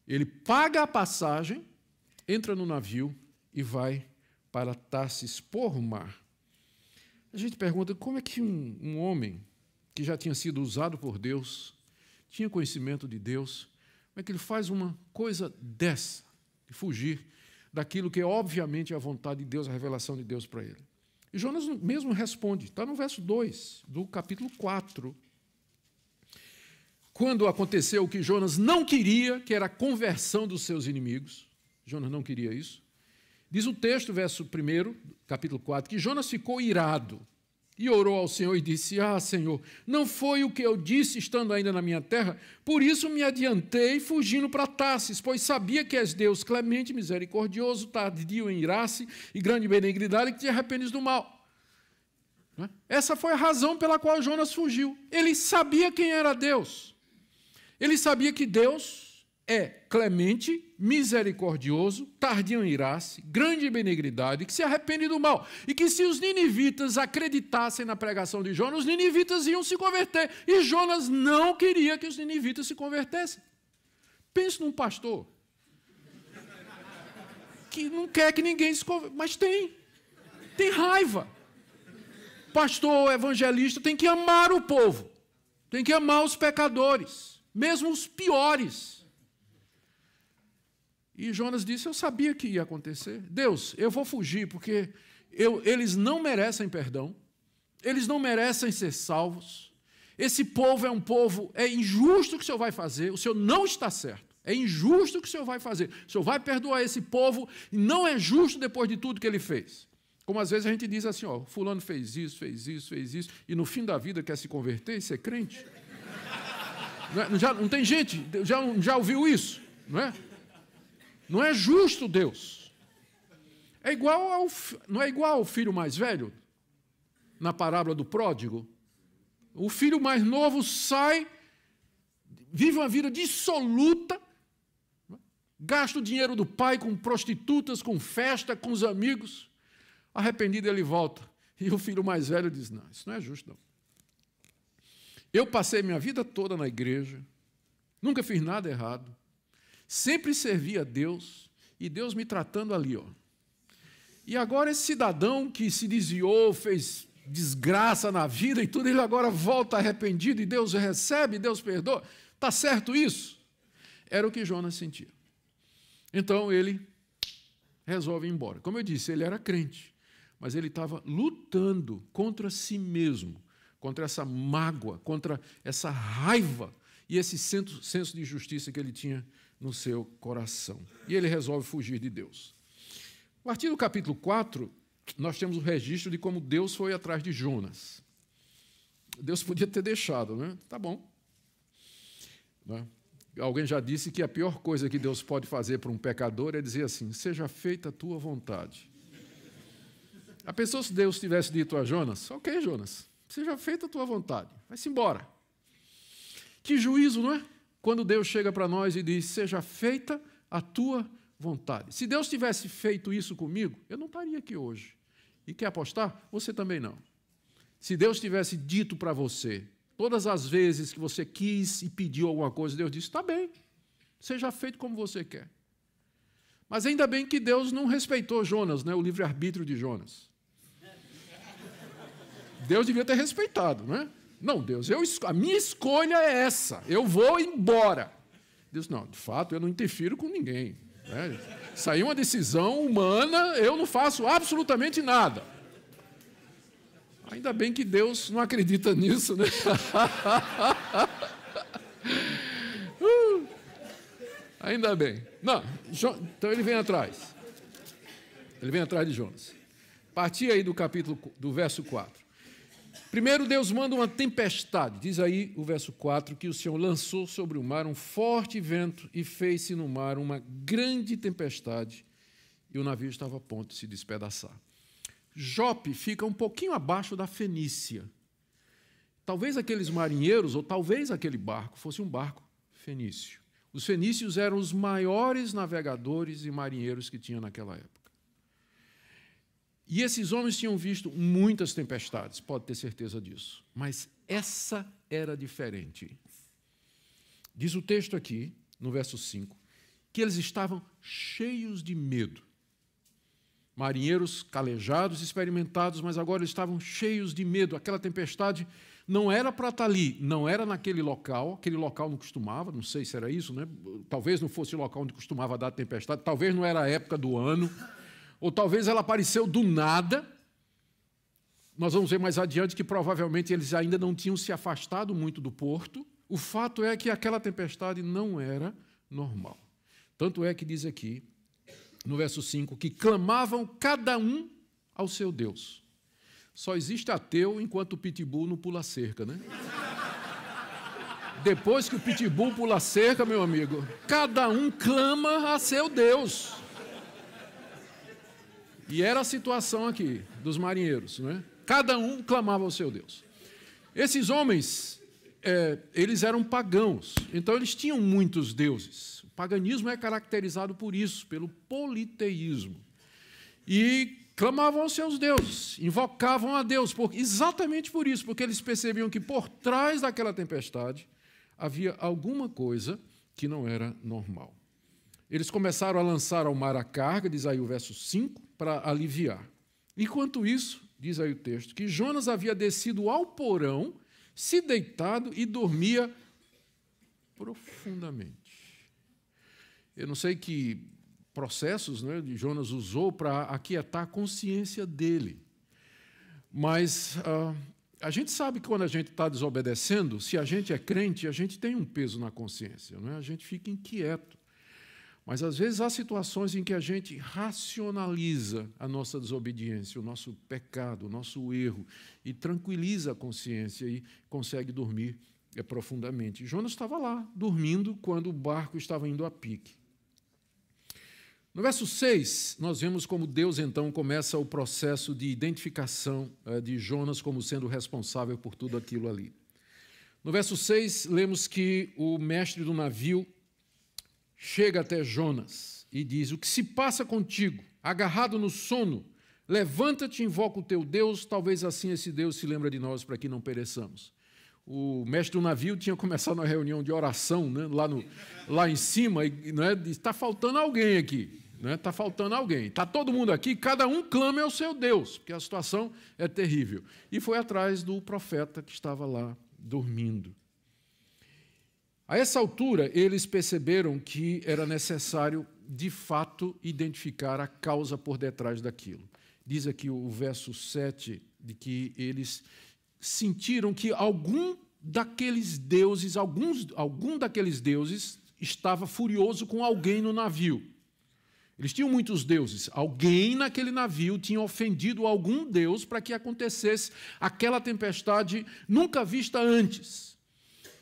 Ele paga a passagem, entra no navio e vai para Tarsis por mar. A gente pergunta como é que um homem que já tinha sido usado por Deus, tinha conhecimento de Deus, como é que ele faz uma coisa dessa, de fugir daquilo que é obviamente a vontade de Deus, a revelação de Deus para ele. E Jonas mesmo responde, está no verso 2 do capítulo 4. Quando aconteceu o que Jonas não queria, que era a conversão dos seus inimigos, Jonas não queria isso, diz o texto, verso 1, capítulo 4, que Jonas ficou irado. E orou ao Senhor e disse: Ah, Senhor, não foi o que eu disse estando ainda na minha terra? Por isso me adiantei, fugindo para Tarsis, pois sabia que és Deus clemente, misericordioso, tardio em irar-se e grande benignidade, que te arrependes do mal. Essa foi a razão pela qual Jonas fugiu. Ele sabia quem era Deus. Ele sabia que Deus é clemente, misericordioso, tardio em irar-se, grande benignidade, que se arrepende do mal. E que se os ninivitas acreditassem na pregação de Jonas, os ninivitas iam se converter. E Jonas não queria que os ninivitas se convertessem. Pense num pastor que não quer que ninguém se converta, mas tem raiva. Pastor evangelista tem que amar o povo, tem que amar os pecadores, mesmo os piores. E Jonas disse: eu sabia que ia acontecer. Deus, eu vou fugir, porque eles não merecem perdão, eles não merecem ser salvos. Esse povo é um povo, é injusto o que o Senhor vai fazer, o Senhor não está certo. É injusto o que o Senhor vai fazer. O Senhor vai perdoar esse povo, e não é justo depois de tudo que ele fez. Como às vezes a gente diz assim, ó, fulano fez isso, e no fim da vida quer se converter e ser crente. Não tem gente, já ouviu isso, não é? Não é justo Deus. Não é igual ao filho mais velho, na parábola do pródigo. O filho mais novo sai, vive uma vida dissoluta, gasta o dinheiro do pai com prostitutas, com festa, com os amigos. Arrependido, ele volta. E o filho mais velho diz: não, isso não é justo, não. Eu passei minha vida toda na igreja, nunca fiz nada errado, sempre servi a Deus, e Deus me tratando ali, ó. E agora esse cidadão que se desviou, fez desgraça na vida e tudo, ele agora volta arrependido, e Deus recebe, Deus perdoa. Está certo isso? Era o que Jonas sentia. Então ele resolve ir embora. Como eu disse, ele era crente, mas ele estava lutando contra si mesmo, contra essa mágoa, contra essa raiva e esse senso de justiça que ele tinha no seu coração. E ele resolve fugir de Deus. A partir do capítulo 4, nós temos o registro de como Deus foi atrás de Jonas. Deus podia ter deixado, né? Tá bom. Né? Alguém já disse que a pior coisa que Deus pode fazer para um pecador é dizer assim: seja feita a tua vontade. A pessoa, se Deus tivesse dito a Jonas: ok, Jonas, seja feita a tua vontade, vai-se embora. Que juízo, não é? Quando Deus chega para nós e diz: seja feita a tua vontade. Se Deus tivesse feito isso comigo, eu não estaria aqui hoje. E quer apostar? Você também não. Se Deus tivesse dito para você, todas as vezes que você quis e pediu alguma coisa, Deus disse: está bem, seja feito como você quer. Mas ainda bem que Deus não respeitou Jonas, né, o livre-arbítrio de Jonas. Deus devia ter respeitado, né? Não, Deus, a minha escolha é essa, eu vou embora. Deus: não, de fato, eu não interfiro com ninguém. Né? Saiu uma decisão humana, eu não faço absolutamente nada. Ainda bem que Deus não acredita nisso, né? Ainda bem. Não, então ele vem atrás. Ele vem atrás de Jonas. Partir aí do verso 4. Primeiro Deus manda uma tempestade. Diz aí o verso 4 que o Senhor lançou sobre o mar um forte vento e fez-se no mar uma grande tempestade e o navio estava a ponto de se despedaçar. Jope fica um pouquinho abaixo da Fenícia. Talvez aqueles marinheiros, ou talvez aquele barco, fosse um barco fenício. Os fenícios eram os maiores navegadores e marinheiros que tinha naquela época. E esses homens tinham visto muitas tempestades, pode ter certeza disso. Mas essa era diferente. Diz o texto aqui, no verso 5, que eles estavam cheios de medo. Marinheiros calejados, experimentados, mas agora eles estavam cheios de medo. Aquela tempestade não era para estar ali, não era naquele local, aquele local não costumava, não sei se era isso, né? Talvez não fosse o local onde costumava dar tempestade, talvez não era a época do ano, ou talvez ela apareceu do nada. Nós vamos ver mais adiante que provavelmente eles ainda não tinham se afastado muito do porto. O fato é que aquela tempestade não era normal. Tanto é que diz aqui, no verso 5, que clamavam cada um ao seu Deus. Só existe ateu enquanto o pitbull não pula cerca, né? Depois que o pitbull pula cerca, meu amigo, cada um clama a seu Deus. E era a situação aqui dos marinheiros, não é? Cada um clamava ao seu Deus. Esses homens, eles eram pagãos, então eles tinham muitos deuses. O paganismo é caracterizado por isso, pelo politeísmo. E clamavam aos seus deuses, invocavam a Deus, exatamente por isso, porque eles percebiam que por trás daquela tempestade havia alguma coisa que não era normal. Eles começaram a lançar ao mar a carga, diz aí o verso 5, para aliviar. Enquanto isso, diz aí o texto, que Jonas havia descido ao porão, se deitado e dormia profundamente. Eu não sei que processos, né, Jonas usou para aquietar a consciência dele. Mas a gente sabe que quando a gente está desobedecendo, se a gente é crente, a gente tem um peso na consciência, não é? A gente fica inquieto. Mas, às vezes, há situações em que a gente racionaliza a nossa desobediência, o nosso pecado, o nosso erro, e tranquiliza a consciência e consegue dormir profundamente. Jonas estava lá, dormindo, quando o barco estava indo a pique. No verso 6, nós vemos como Deus, então, começa o processo de identificação de Jonas como sendo responsável por tudo aquilo ali. No verso 6, lemos que o mestre do navio chega até Jonas e diz: o que se passa contigo, agarrado no sono? Levanta-te e invoca o teu Deus, talvez assim esse Deus se lembre de nós para que não pereçamos. O mestre do navio tinha começado uma reunião de oração, né, lá em cima, e está faltando alguém aqui. Está faltando alguém. Está todo mundo aqui, cada um clame ao seu Deus, porque a situação é terrível. E foi atrás do profeta que estava lá dormindo. A essa altura, eles perceberam que era necessário, de fato, identificar a causa por detrás daquilo. Diz aqui o verso 7, de que eles sentiram que algum daqueles deuses estava furioso com alguém no navio. Eles tinham muitos deuses. Alguém naquele navio tinha ofendido algum deus para que acontecesse aquela tempestade nunca vista antes.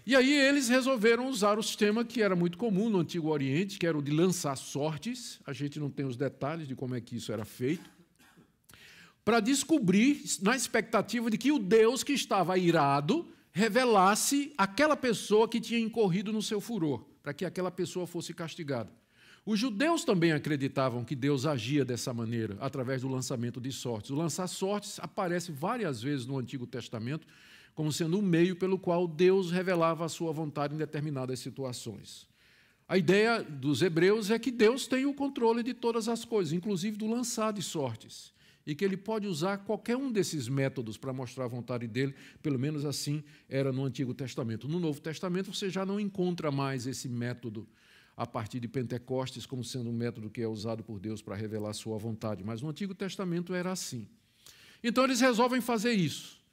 E aí eles resolveram usar o sistema que era muito comum no Antigo Oriente, que era o de lançar sortes. A gente não tem os detalhes de como é que isso era feito. Para descobrir, na expectativa de que o Deus que estava irado revelasse aquela pessoa que tinha incorrido no seu furor, para que aquela pessoa fosse castigada. Os judeus também acreditavam que Deus agia dessa maneira, através do lançamento de sortes. O lançar sortes aparece várias vezes no Antigo Testamento como sendo um meio pelo qual Deus revelava a sua vontade em determinadas situações. A ideia dos hebreus é que Deus tem o controle de todas as coisas, inclusive do lançar de sortes, e que Ele pode usar qualquer um desses métodos para mostrar a vontade dEle, pelo menos assim era no Antigo Testamento. No Novo Testamento você já não encontra mais esse método a partir de Pentecostes como sendo um método que é usado por Deus para revelar a sua vontade, mas no Antigo Testamento era assim. Então eles resolvem fazer isso.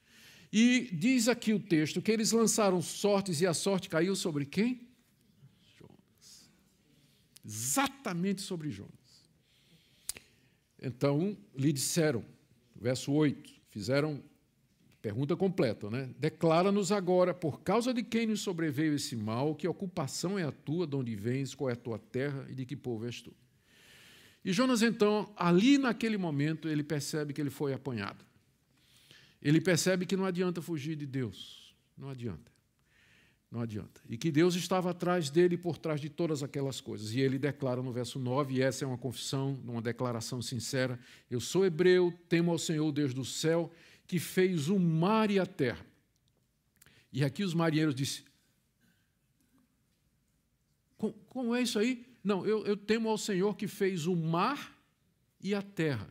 E diz aqui o texto que eles lançaram sortes e a sorte caiu sobre quem? Jonas. Exatamente sobre Jonas. Então, lhe disseram, verso 8, fizeram pergunta completa, né? Declara-nos agora, por causa de quem nos sobreveio esse mal, que ocupação é a tua, de onde vens, qual é a tua terra e de que povo és tu. E Jonas, então, ali naquele momento, ele percebe que ele foi apanhado. Ele percebe que não adianta fugir de Deus. Não adianta. Não adianta. E que Deus estava atrás dele, por trás de todas aquelas coisas. E ele declara no verso 9, e essa é uma confissão, uma declaração sincera: eu sou hebreu, temo ao Senhor, Deus do céu, que fez o mar e a terra. E aqui os marinheiros disseram: como é isso aí? Não, eu temo ao Senhor que fez o mar e a terra.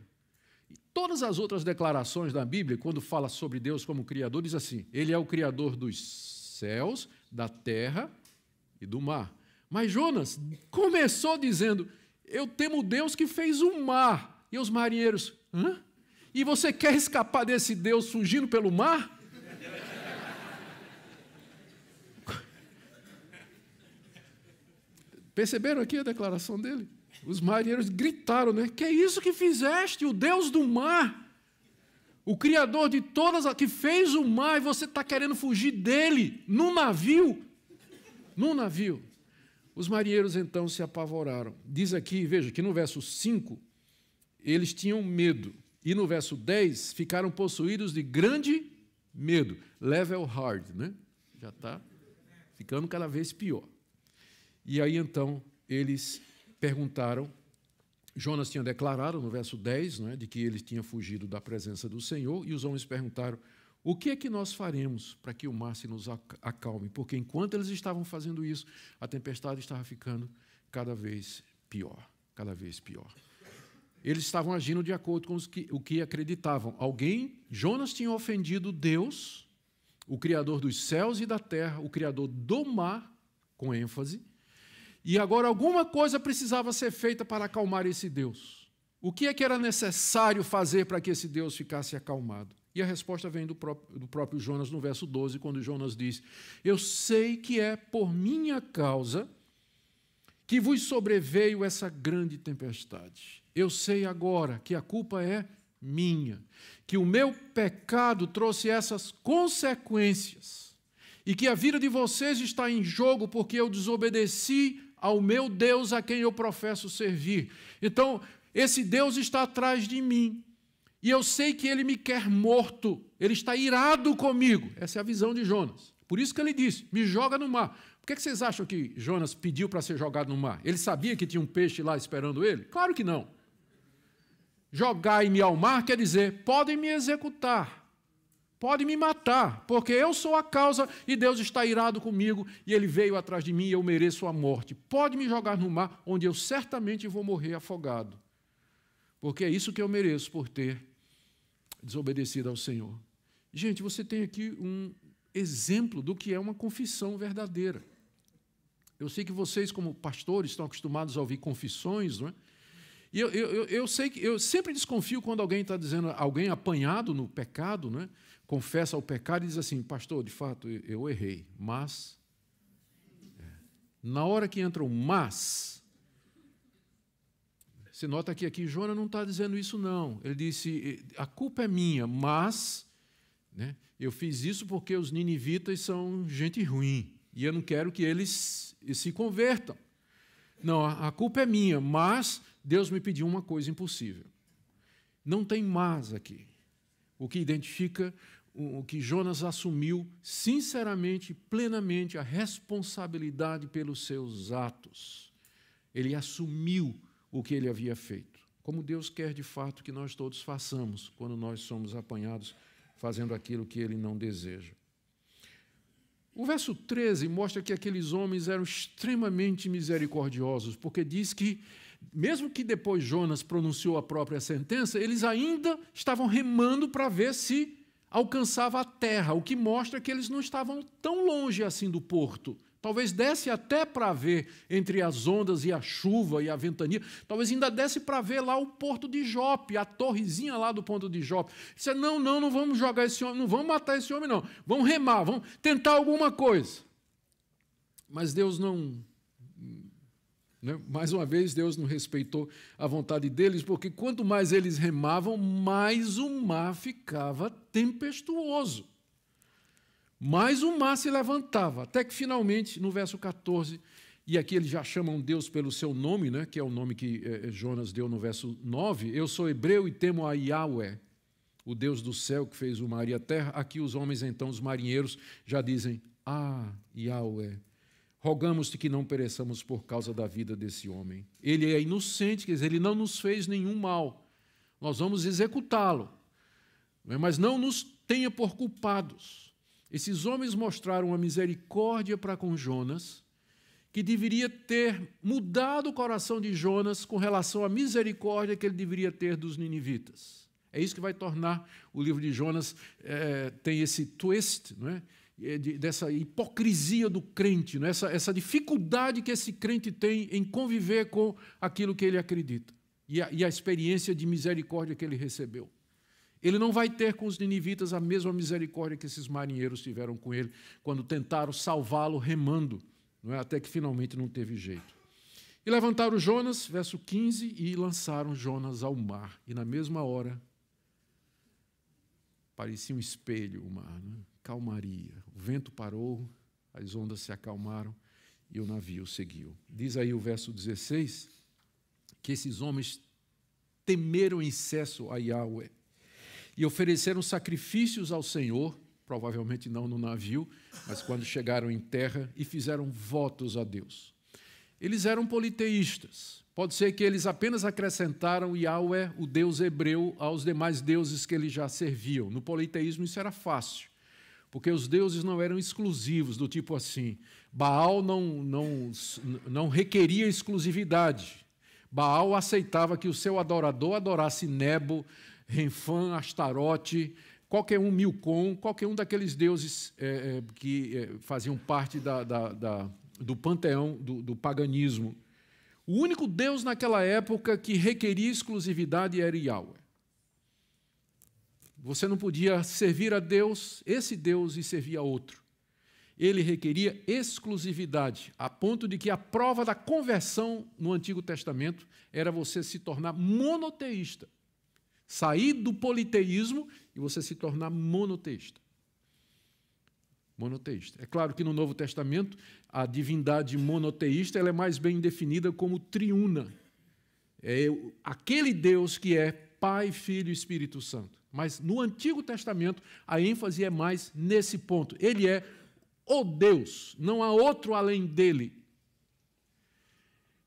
E todas as outras declarações da Bíblia, quando fala sobre Deus como Criador, diz assim: Ele é o Criador dos céus, da terra e do mar. Mas Jonas começou dizendo: eu temo Deus que fez o mar. E os marinheiros: hã? E você quer escapar desse Deus fugindo pelo mar? Perceberam aqui a declaração dele? Os marinheiros gritaram, né? Que é isso que fizeste, o Deus do mar? O Criador de todas, que fez o mar, e você está querendo fugir dele, num navio. Num navio. Os marinheiros, então, se apavoraram. Diz aqui, veja, que no verso 5, eles tinham medo. E no verso 10, ficaram possuídos de grande medo. Level hard, né? Já está ficando cada vez pior. E aí, então, eles perguntaram, Jonas tinha declarado no verso 10, né, de que ele tinha fugido da presença do Senhor, e os homens perguntaram, o que é que nós faremos para que o mar se nos acalme? Porque enquanto eles estavam fazendo isso, a tempestade estava ficando cada vez pior, cada vez pior. Eles estavam agindo de acordo com o que acreditavam. Jonas tinha ofendido Deus, o Criador dos céus e da terra, o Criador do mar, com ênfase, e agora alguma coisa precisava ser feita para acalmar esse Deus. O que é que era necessário fazer para que esse Deus ficasse acalmado? E a resposta vem do próprio Jonas no verso 12, quando Jonas diz, eu sei que é por minha causa que vos sobreveio essa grande tempestade. Eu sei agora que a culpa é minha, que o meu pecado trouxe essas consequências e que a vida de vocês está em jogo porque eu desobedeci ao meu Deus a quem eu professo servir. Então, esse Deus está atrás de mim e eu sei que ele me quer morto, ele está irado comigo. Essa é a visão de Jonas. Por isso que ele disse, me joga no mar. Por que vocês acham que Jonas pediu para ser jogado no mar? Ele sabia que tinha um peixe lá esperando ele? Claro que não. Jogai-me ao mar quer dizer, podem me executar, podem me matar, porque eu sou a causa e Deus está irado comigo e ele veio atrás de mim e eu mereço a morte. Pode me jogar no mar, onde eu certamente vou morrer afogado, porque é isso que eu mereço por ter desobedecido ao Senhor. Gente, você tem aqui um exemplo do que é uma confissão verdadeira. Eu sei que vocês, como pastores, estão acostumados a ouvir confissões, não é? E eu sei que eu sempre desconfio quando alguém está dizendo, alguém apanhado no pecado, né, confessa o pecado e diz assim, pastor, de fato, eu errei, mas... Na hora que entra o mas, você nota que aqui Jonas não está dizendo isso, não. Ele disse, a culpa é minha, mas né, eu fiz isso porque os ninivitas são gente ruim e eu não quero que eles se convertam. Não, a culpa é minha, mas Deus me pediu uma coisa impossível. Não tem mas aqui. O que identifica o que Jonas assumiu sinceramente, plenamente, a responsabilidade pelos seus atos. Ele assumiu o que ele havia feito. Como Deus quer de fato que nós todos façamos quando nós somos apanhados fazendo aquilo que ele não deseja. O verso 13 mostra que aqueles homens eram extremamente misericordiosos, porque diz que, mesmo que depois Jonas pronunciou a própria sentença, eles ainda estavam remando para ver se alcançava a terra, o que mostra que eles não estavam tão longe assim do porto. Talvez desse até para ver entre as ondas e a chuva e a ventania, talvez ainda desse para ver lá o porto de Jope, a torrezinha lá do ponto de Jope. Disse, não vamos jogar esse homem, não vamos matar esse homem, não. Vamos remar, vamos tentar alguma coisa. Mas Deus não... Né? Mais uma vez, Deus não respeitou a vontade deles, porque quanto mais eles remavam, mais o mar ficava tempestuoso. Mais o mar se levantava, até que finalmente, no verso 14, e aqui eles já chamam Deus pelo seu nome, né, que é o nome que Jonas deu no verso 9, eu sou hebreu e temo a Yahweh, o Deus do céu que fez o mar e a terra. Aqui os homens, então, os marinheiros, já dizem, Yahweh, rogamos-te que não pereçamos por causa da vida desse homem. Ele é inocente, quer dizer, ele não nos fez nenhum mal. Nós vamos executá-lo, mas não nos tenha por culpados. Esses homens mostraram uma misericórdia para com Jonas, que deveria ter mudado o coração de Jonas com relação à misericórdia que ele deveria ter dos ninivitas. É isso que vai tornar o livro de Jonas, tem esse twist, não é? Dessa hipocrisia do crente, não é? Essa dificuldade que esse crente tem em conviver com aquilo que ele acredita e a experiência de misericórdia que ele recebeu. Ele não vai ter com os ninivitas a mesma misericórdia que esses marinheiros tiveram com ele quando tentaram salvá-lo remando, não é? Até que finalmente não teve jeito. E levantaram Jonas, verso 15, e lançaram Jonas ao mar. E na mesma hora, parecia um espelho o mar, né? Calmaria. O vento parou, as ondas se acalmaram e o navio seguiu. Diz aí o verso 16 que esses homens temeram em excesso a Yahweh e ofereceram sacrifícios ao Senhor, provavelmente não no navio, mas quando chegaram em terra, e fizeram votos a Deus. Eles eram politeístas. Pode ser que eles apenas acrescentaram Yahweh, o Deus hebreu, aos demais deuses que eles já serviam. No politeísmo isso era fácil, porque os deuses não eram exclusivos, do tipo assim, Baal não requeria exclusividade. Baal aceitava que o seu adorador adorasse Nebo, Renfã, Astarote, qualquer um, Milcom, qualquer um daqueles deuses que faziam parte do panteão do paganismo. O único Deus naquela época que requeria exclusividade era Yahweh. Você não podia servir a Deus, esse Deus, e servir a outro. Ele requeria exclusividade, a ponto de que a prova da conversão no Antigo Testamento era você se tornar monoteísta. Sair do politeísmo e você se tornar monoteísta. Monoteísta. É claro que no Novo Testamento a divindade monoteísta ela é mais bem definida como triuna. É aquele Deus que é Pai, Filho e Espírito Santo. Mas no Antigo Testamento a ênfase é mais nesse ponto. Ele é o Deus, não há outro além dele.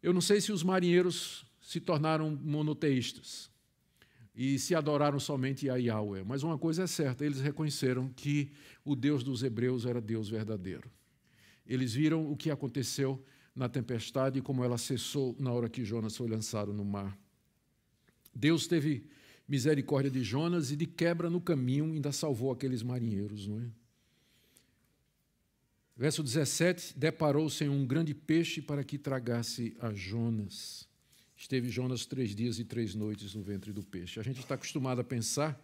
Eu não sei se os marinheiros se tornaram monoteístas e se adoraram somente a Yahweh, mas uma coisa é certa, eles reconheceram que o Deus dos hebreus era Deus verdadeiro. Eles viram o que aconteceu na tempestade e como ela cessou na hora que Jonas foi lançado no mar. Deus teve misericórdia de Jonas e de quebra no caminho ainda salvou aqueles marinheiros, não é? Verso 17, deparou-se em um grande peixe para que tragasse a Jonas. Esteve Jonas 3 dias e 3 noites no ventre do peixe. A gente está acostumado a pensar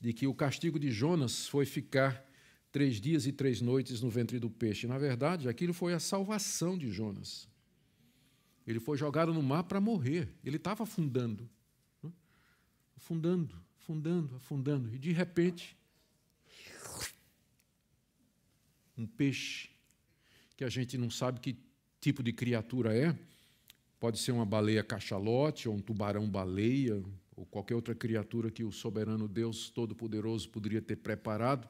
de que o castigo de Jonas foi ficar 3 dias e 3 noites no ventre do peixe. Na verdade, aquilo foi a salvação de Jonas. Ele foi jogado no mar para morrer. Ele estava afundando. Afundando, afundando, afundando. E, de repente, um peixe, que a gente não sabe que tipo de criatura é, pode ser uma baleia cachalote, ou um tubarão-baleia, ou qualquer outra criatura que o soberano Deus Todo-Poderoso poderia ter preparado,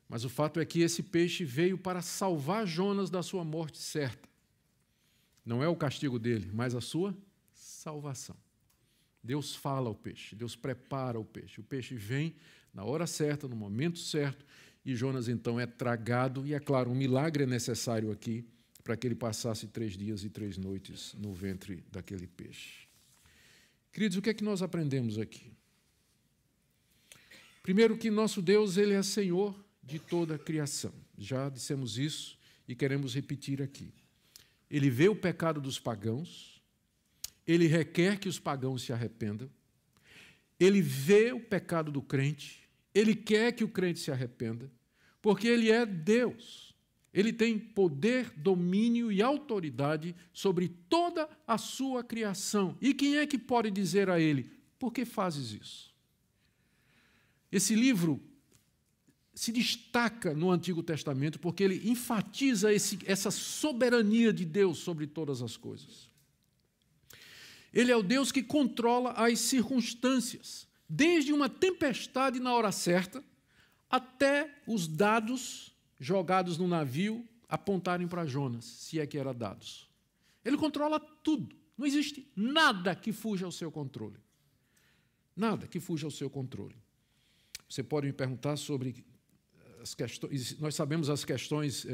mas o fato é que esse peixe veio para salvar Jonas da sua morte certa. Não é o castigo dele, mas a sua salvação. Deus fala ao peixe, Deus prepara o peixe vem na hora certa, no momento certo, e Jonas, então, é tragado, e, é claro, um milagre é necessário aqui para que ele passasse 3 dias e 3 noites no ventre daquele peixe. Queridos, o que é que nós aprendemos aqui? Primeiro, que nosso Deus, Ele é Senhor de toda a criação. Já dissemos isso e queremos repetir aqui. Ele vê o pecado dos pagãos, Ele requer que os pagãos se arrependam, Ele vê o pecado do crente, Ele quer que o crente se arrependa, porque Ele é Deus. Ele tem poder, domínio e autoridade sobre toda a sua criação. E quem é que pode dizer a Ele, por que fazes isso? Esse livro se destaca no Antigo Testamento porque ele enfatiza essa soberania de Deus sobre todas as coisas. Ele é o Deus que controla as circunstâncias, desde uma tempestade na hora certa, até os dados jogados no navio apontarem para Jonas, se é que eram dados. Ele controla tudo. Não existe nada que fuja ao seu controle. Nada que fuja ao seu controle. Você pode me perguntar sobre as questões, nós sabemos as questões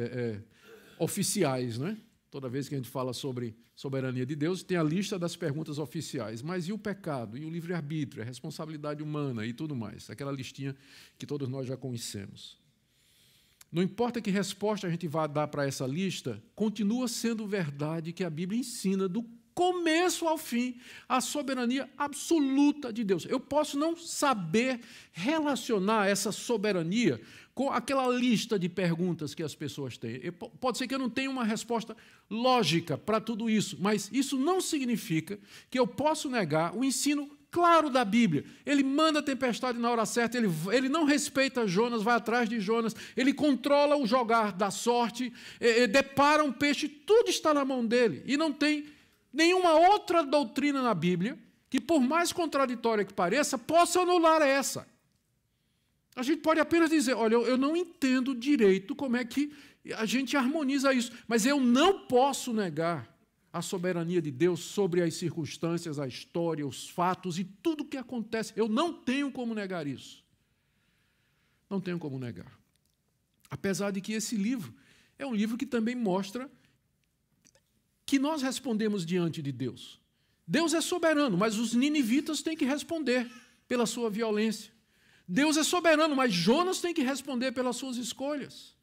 oficiais, não é? Toda vez que a gente fala sobre soberania de Deus, tem a lista das perguntas oficiais. Mas e o pecado? E o livre-arbítrio? A responsabilidade humana e tudo mais? Aquela listinha que todos nós já conhecemos. Não importa que resposta a gente vá dar para essa lista, continua sendo verdade que a Bíblia ensina do começo ao fim a soberania absoluta de Deus. Eu posso não saber relacionar essa soberania com aquela lista de perguntas que as pessoas têm. Pode ser que eu não tenha uma resposta lógica para tudo isso, mas isso não significa que eu posso negar o ensino claro da Bíblia. Ele manda a tempestade na hora certa, ele não respeita Jonas, vai atrás de Jonas, ele controla o jogar da sorte, depara um peixe, tudo está na mão dele. E não tem nenhuma outra doutrina na Bíblia que, por mais contraditória que pareça, possa anular essa. A gente pode apenas dizer, olha, eu não entendo direito como é que a gente harmoniza isso, mas eu não posso negar a soberania de Deus sobre as circunstâncias, a história, os fatos e tudo o que acontece. Eu não tenho como negar isso. Não tenho como negar. Apesar de que esse livro é um livro que também mostra que nós respondemos diante de Deus. Deus é soberano, mas os ninivitas têm que responder pela sua violência. Deus é soberano, mas Jonas tem que responder pelas suas escolhas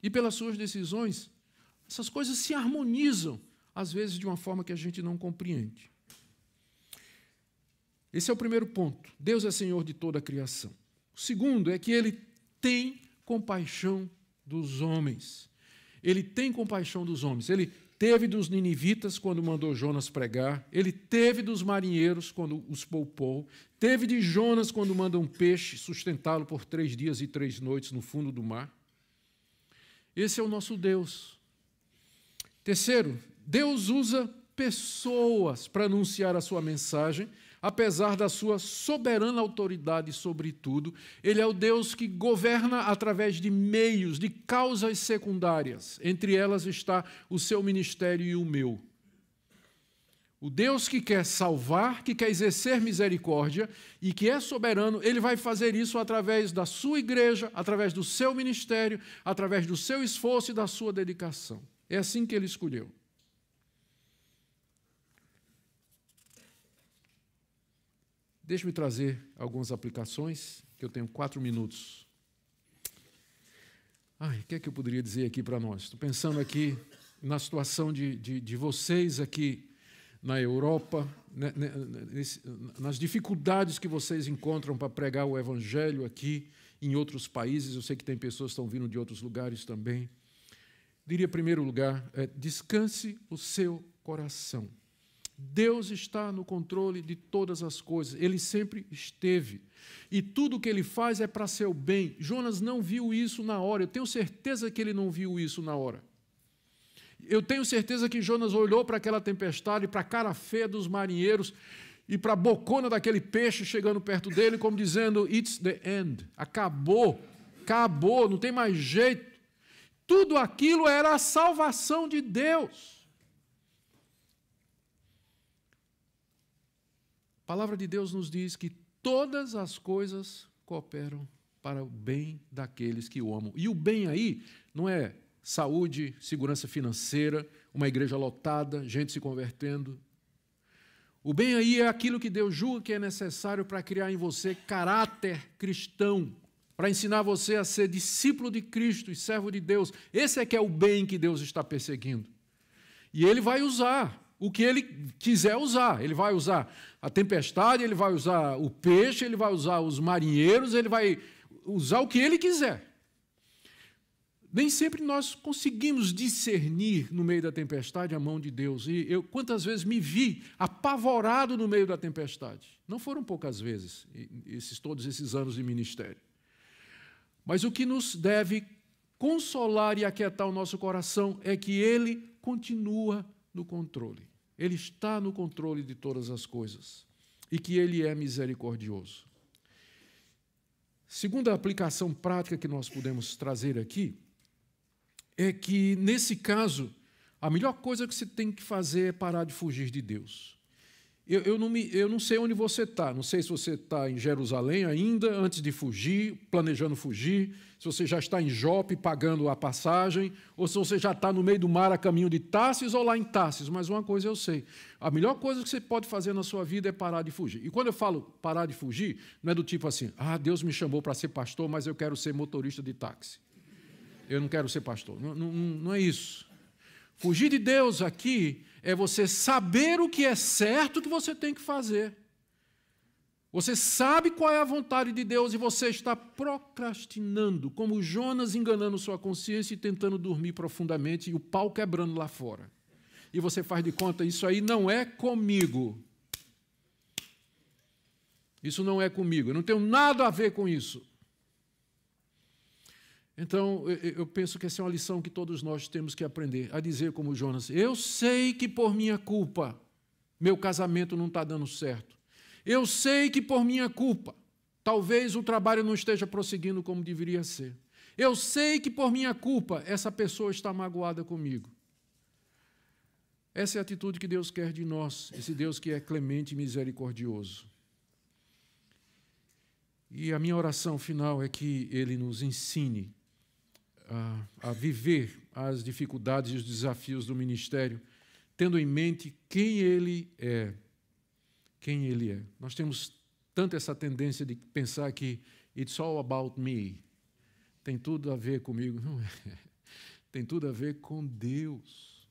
e pelas suas decisões. Essas coisas se harmonizam, às vezes, de uma forma que a gente não compreende. Esse é o primeiro ponto. Deus é Senhor de toda a criação. O segundo é que Ele tem compaixão dos homens. Ele tem compaixão dos homens. Ele teve dos ninivitas quando mandou Jonas pregar. Ele teve dos marinheiros quando os poupou. Teve de Jonas quando manda um peixe sustentá-lo por 3 dias e 3 noites no fundo do mar. Esse é o nosso Deus. Terceiro, Deus usa pessoas para anunciar a sua mensagem, apesar da sua soberana autoridade sobre tudo. Ele é o Deus que governa através de meios, de causas secundárias. Entre elas está o seu ministério e o meu. O Deus que quer salvar, que quer exercer misericórdia e que é soberano, Ele vai fazer isso através da sua igreja, através do seu ministério, através do seu esforço e da sua dedicação. É assim que Ele escolheu. Deixe-me trazer algumas aplicações, que eu tenho 4 minutos. O que é que eu poderia dizer aqui para nós? Estou pensando aqui na situação de vocês aqui na Europa, nas dificuldades que vocês encontram para pregar o Evangelho aqui em outros países. Eu sei que tem pessoas que estão vindo de outros lugares também. Diria, em primeiro lugar, descanse o seu coração. Deus está no controle de todas as coisas. Ele sempre esteve. E tudo o que Ele faz é para seu bem. Jonas não viu isso na hora. Eu tenho certeza que ele não viu isso na hora. Eu tenho certeza que Jonas olhou para aquela tempestade, para a cara feia dos marinheiros e para a bocona daquele peixe chegando perto dele, como dizendo, it's the end. Acabou, não tem mais jeito. Tudo aquilo era a salvação de Deus. A palavra de Deus nos diz que todas as coisas cooperam para o bem daqueles que o amam. E o bem aí não é saúde, segurança financeira, uma igreja lotada, gente se convertendo. O bem aí é aquilo que Deus julga que é necessário para criar em você caráter cristão, para ensinar você a ser discípulo de Cristo e servo de Deus. Esse é que é o bem que Deus está perseguindo. E Ele vai usar o que Ele quiser usar. Ele vai usar a tempestade, Ele vai usar o peixe, Ele vai usar os marinheiros, Ele vai usar o que Ele quiser. Nem sempre nós conseguimos discernir no meio da tempestade a mão de Deus. E eu, quantas vezes me vi apavorado no meio da tempestade? Não foram poucas vezes, todos esses anos de ministério. Mas o que nos deve consolar e aquietar o nosso coração é que Ele continua no controle. Ele está no controle de todas as coisas e que Ele é misericordioso. Segunda aplicação prática que nós podemos trazer aqui é que, nesse caso, a melhor coisa que você tem que fazer é parar de fugir de Deus. Eu não sei onde você está, não sei se você está em Jerusalém ainda, antes de fugir, planejando fugir, se você já está em Jope, pagando a passagem, ou se você já está no meio do mar a caminho de Tarsis ou lá em Tarsis, mas uma coisa eu sei, a melhor coisa que você pode fazer na sua vida é parar de fugir. E quando eu falo parar de fugir, não é do tipo assim, Deus me chamou para ser pastor, mas eu quero ser motorista de táxi. Eu não quero ser pastor. Não é isso. Fugir de Deus aqui é você saber o que é certo que você tem que fazer. Você sabe qual é a vontade de Deus e você está procrastinando, como Jonas enganando sua consciência e tentando dormir profundamente e o pau quebrando lá fora. E você faz de conta, isso aí não é comigo. Isso não é comigo, eu não tenho nada a ver com isso. Então, eu penso que essa é uma lição que todos nós temos que aprender, a dizer como Jonas, eu sei que por minha culpa meu casamento não está dando certo. Eu sei que por minha culpa talvez o trabalho não esteja prosseguindo como deveria ser. Eu sei que por minha culpa essa pessoa está magoada comigo. Essa é a atitude que Deus quer de nós, esse Deus que é clemente e misericordioso. E a minha oração final é que Ele nos ensine a viver as dificuldades e os desafios do ministério, tendo em mente quem Ele é. Quem Ele é. Nós temos tanto essa tendência de pensar que it's all about me. Tem tudo a ver comigo. Não é. Tem tudo a ver com Deus.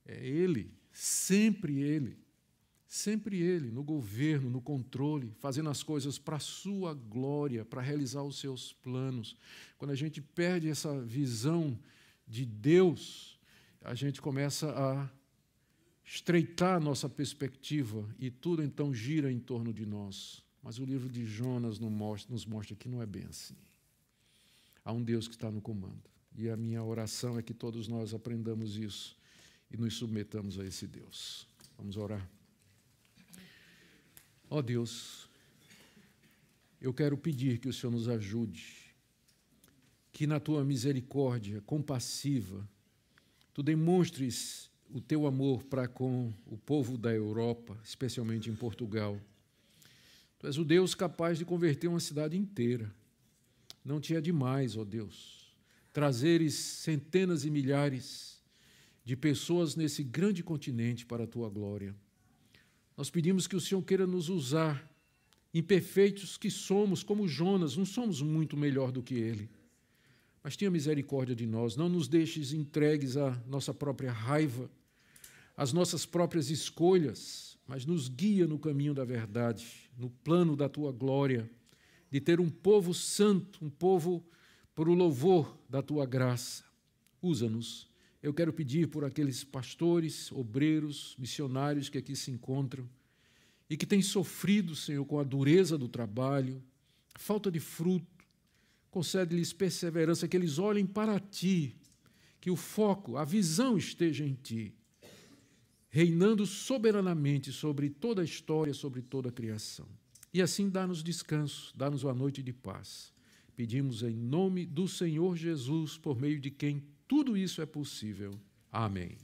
É Ele, sempre Ele. Sempre Ele, no governo, no controle, fazendo as coisas para a sua glória, para realizar os seus planos. Quando a gente perde essa visão de Deus, a gente começa a estreitar a nossa perspectiva e tudo então gira em torno de nós. Mas o livro de Jonas nos mostra que não é bem assim. Há um Deus que está no comando. E a minha oração é que todos nós aprendamos isso e nos submetamos a esse Deus. Vamos orar. Ó Deus, eu quero pedir que o Senhor nos ajude, que na Tua misericórdia compassiva, Tu demonstres o Teu amor para com o povo da Europa, especialmente em Portugal. Tu és o Deus capaz de converter uma cidade inteira. Não te é demais, ó Deus, trazeres centenas e milhares de pessoas nesse grande continente para a Tua glória. Nós pedimos que o Senhor queira nos usar, imperfeitos que somos, como Jonas, não somos muito melhor do que ele. Mas tenha misericórdia de nós, não nos deixes entregues à nossa própria raiva, às nossas próprias escolhas, mas nos guia no caminho da verdade, no plano da Tua glória, de ter um povo santo, um povo por o louvor da Tua graça. Usa-nos. Eu quero pedir por aqueles pastores, obreiros, missionários que aqui se encontram e que têm sofrido, Senhor, com a dureza do trabalho, falta de fruto. Concede-lhes perseverança, que eles olhem para Ti, que o foco, a visão esteja em Ti, reinando soberanamente sobre toda a história, sobre toda a criação. E assim dá-nos descanso, dá-nos uma noite de paz. Pedimos em nome do Senhor Jesus, por meio de quem tudo isso é possível. Amém.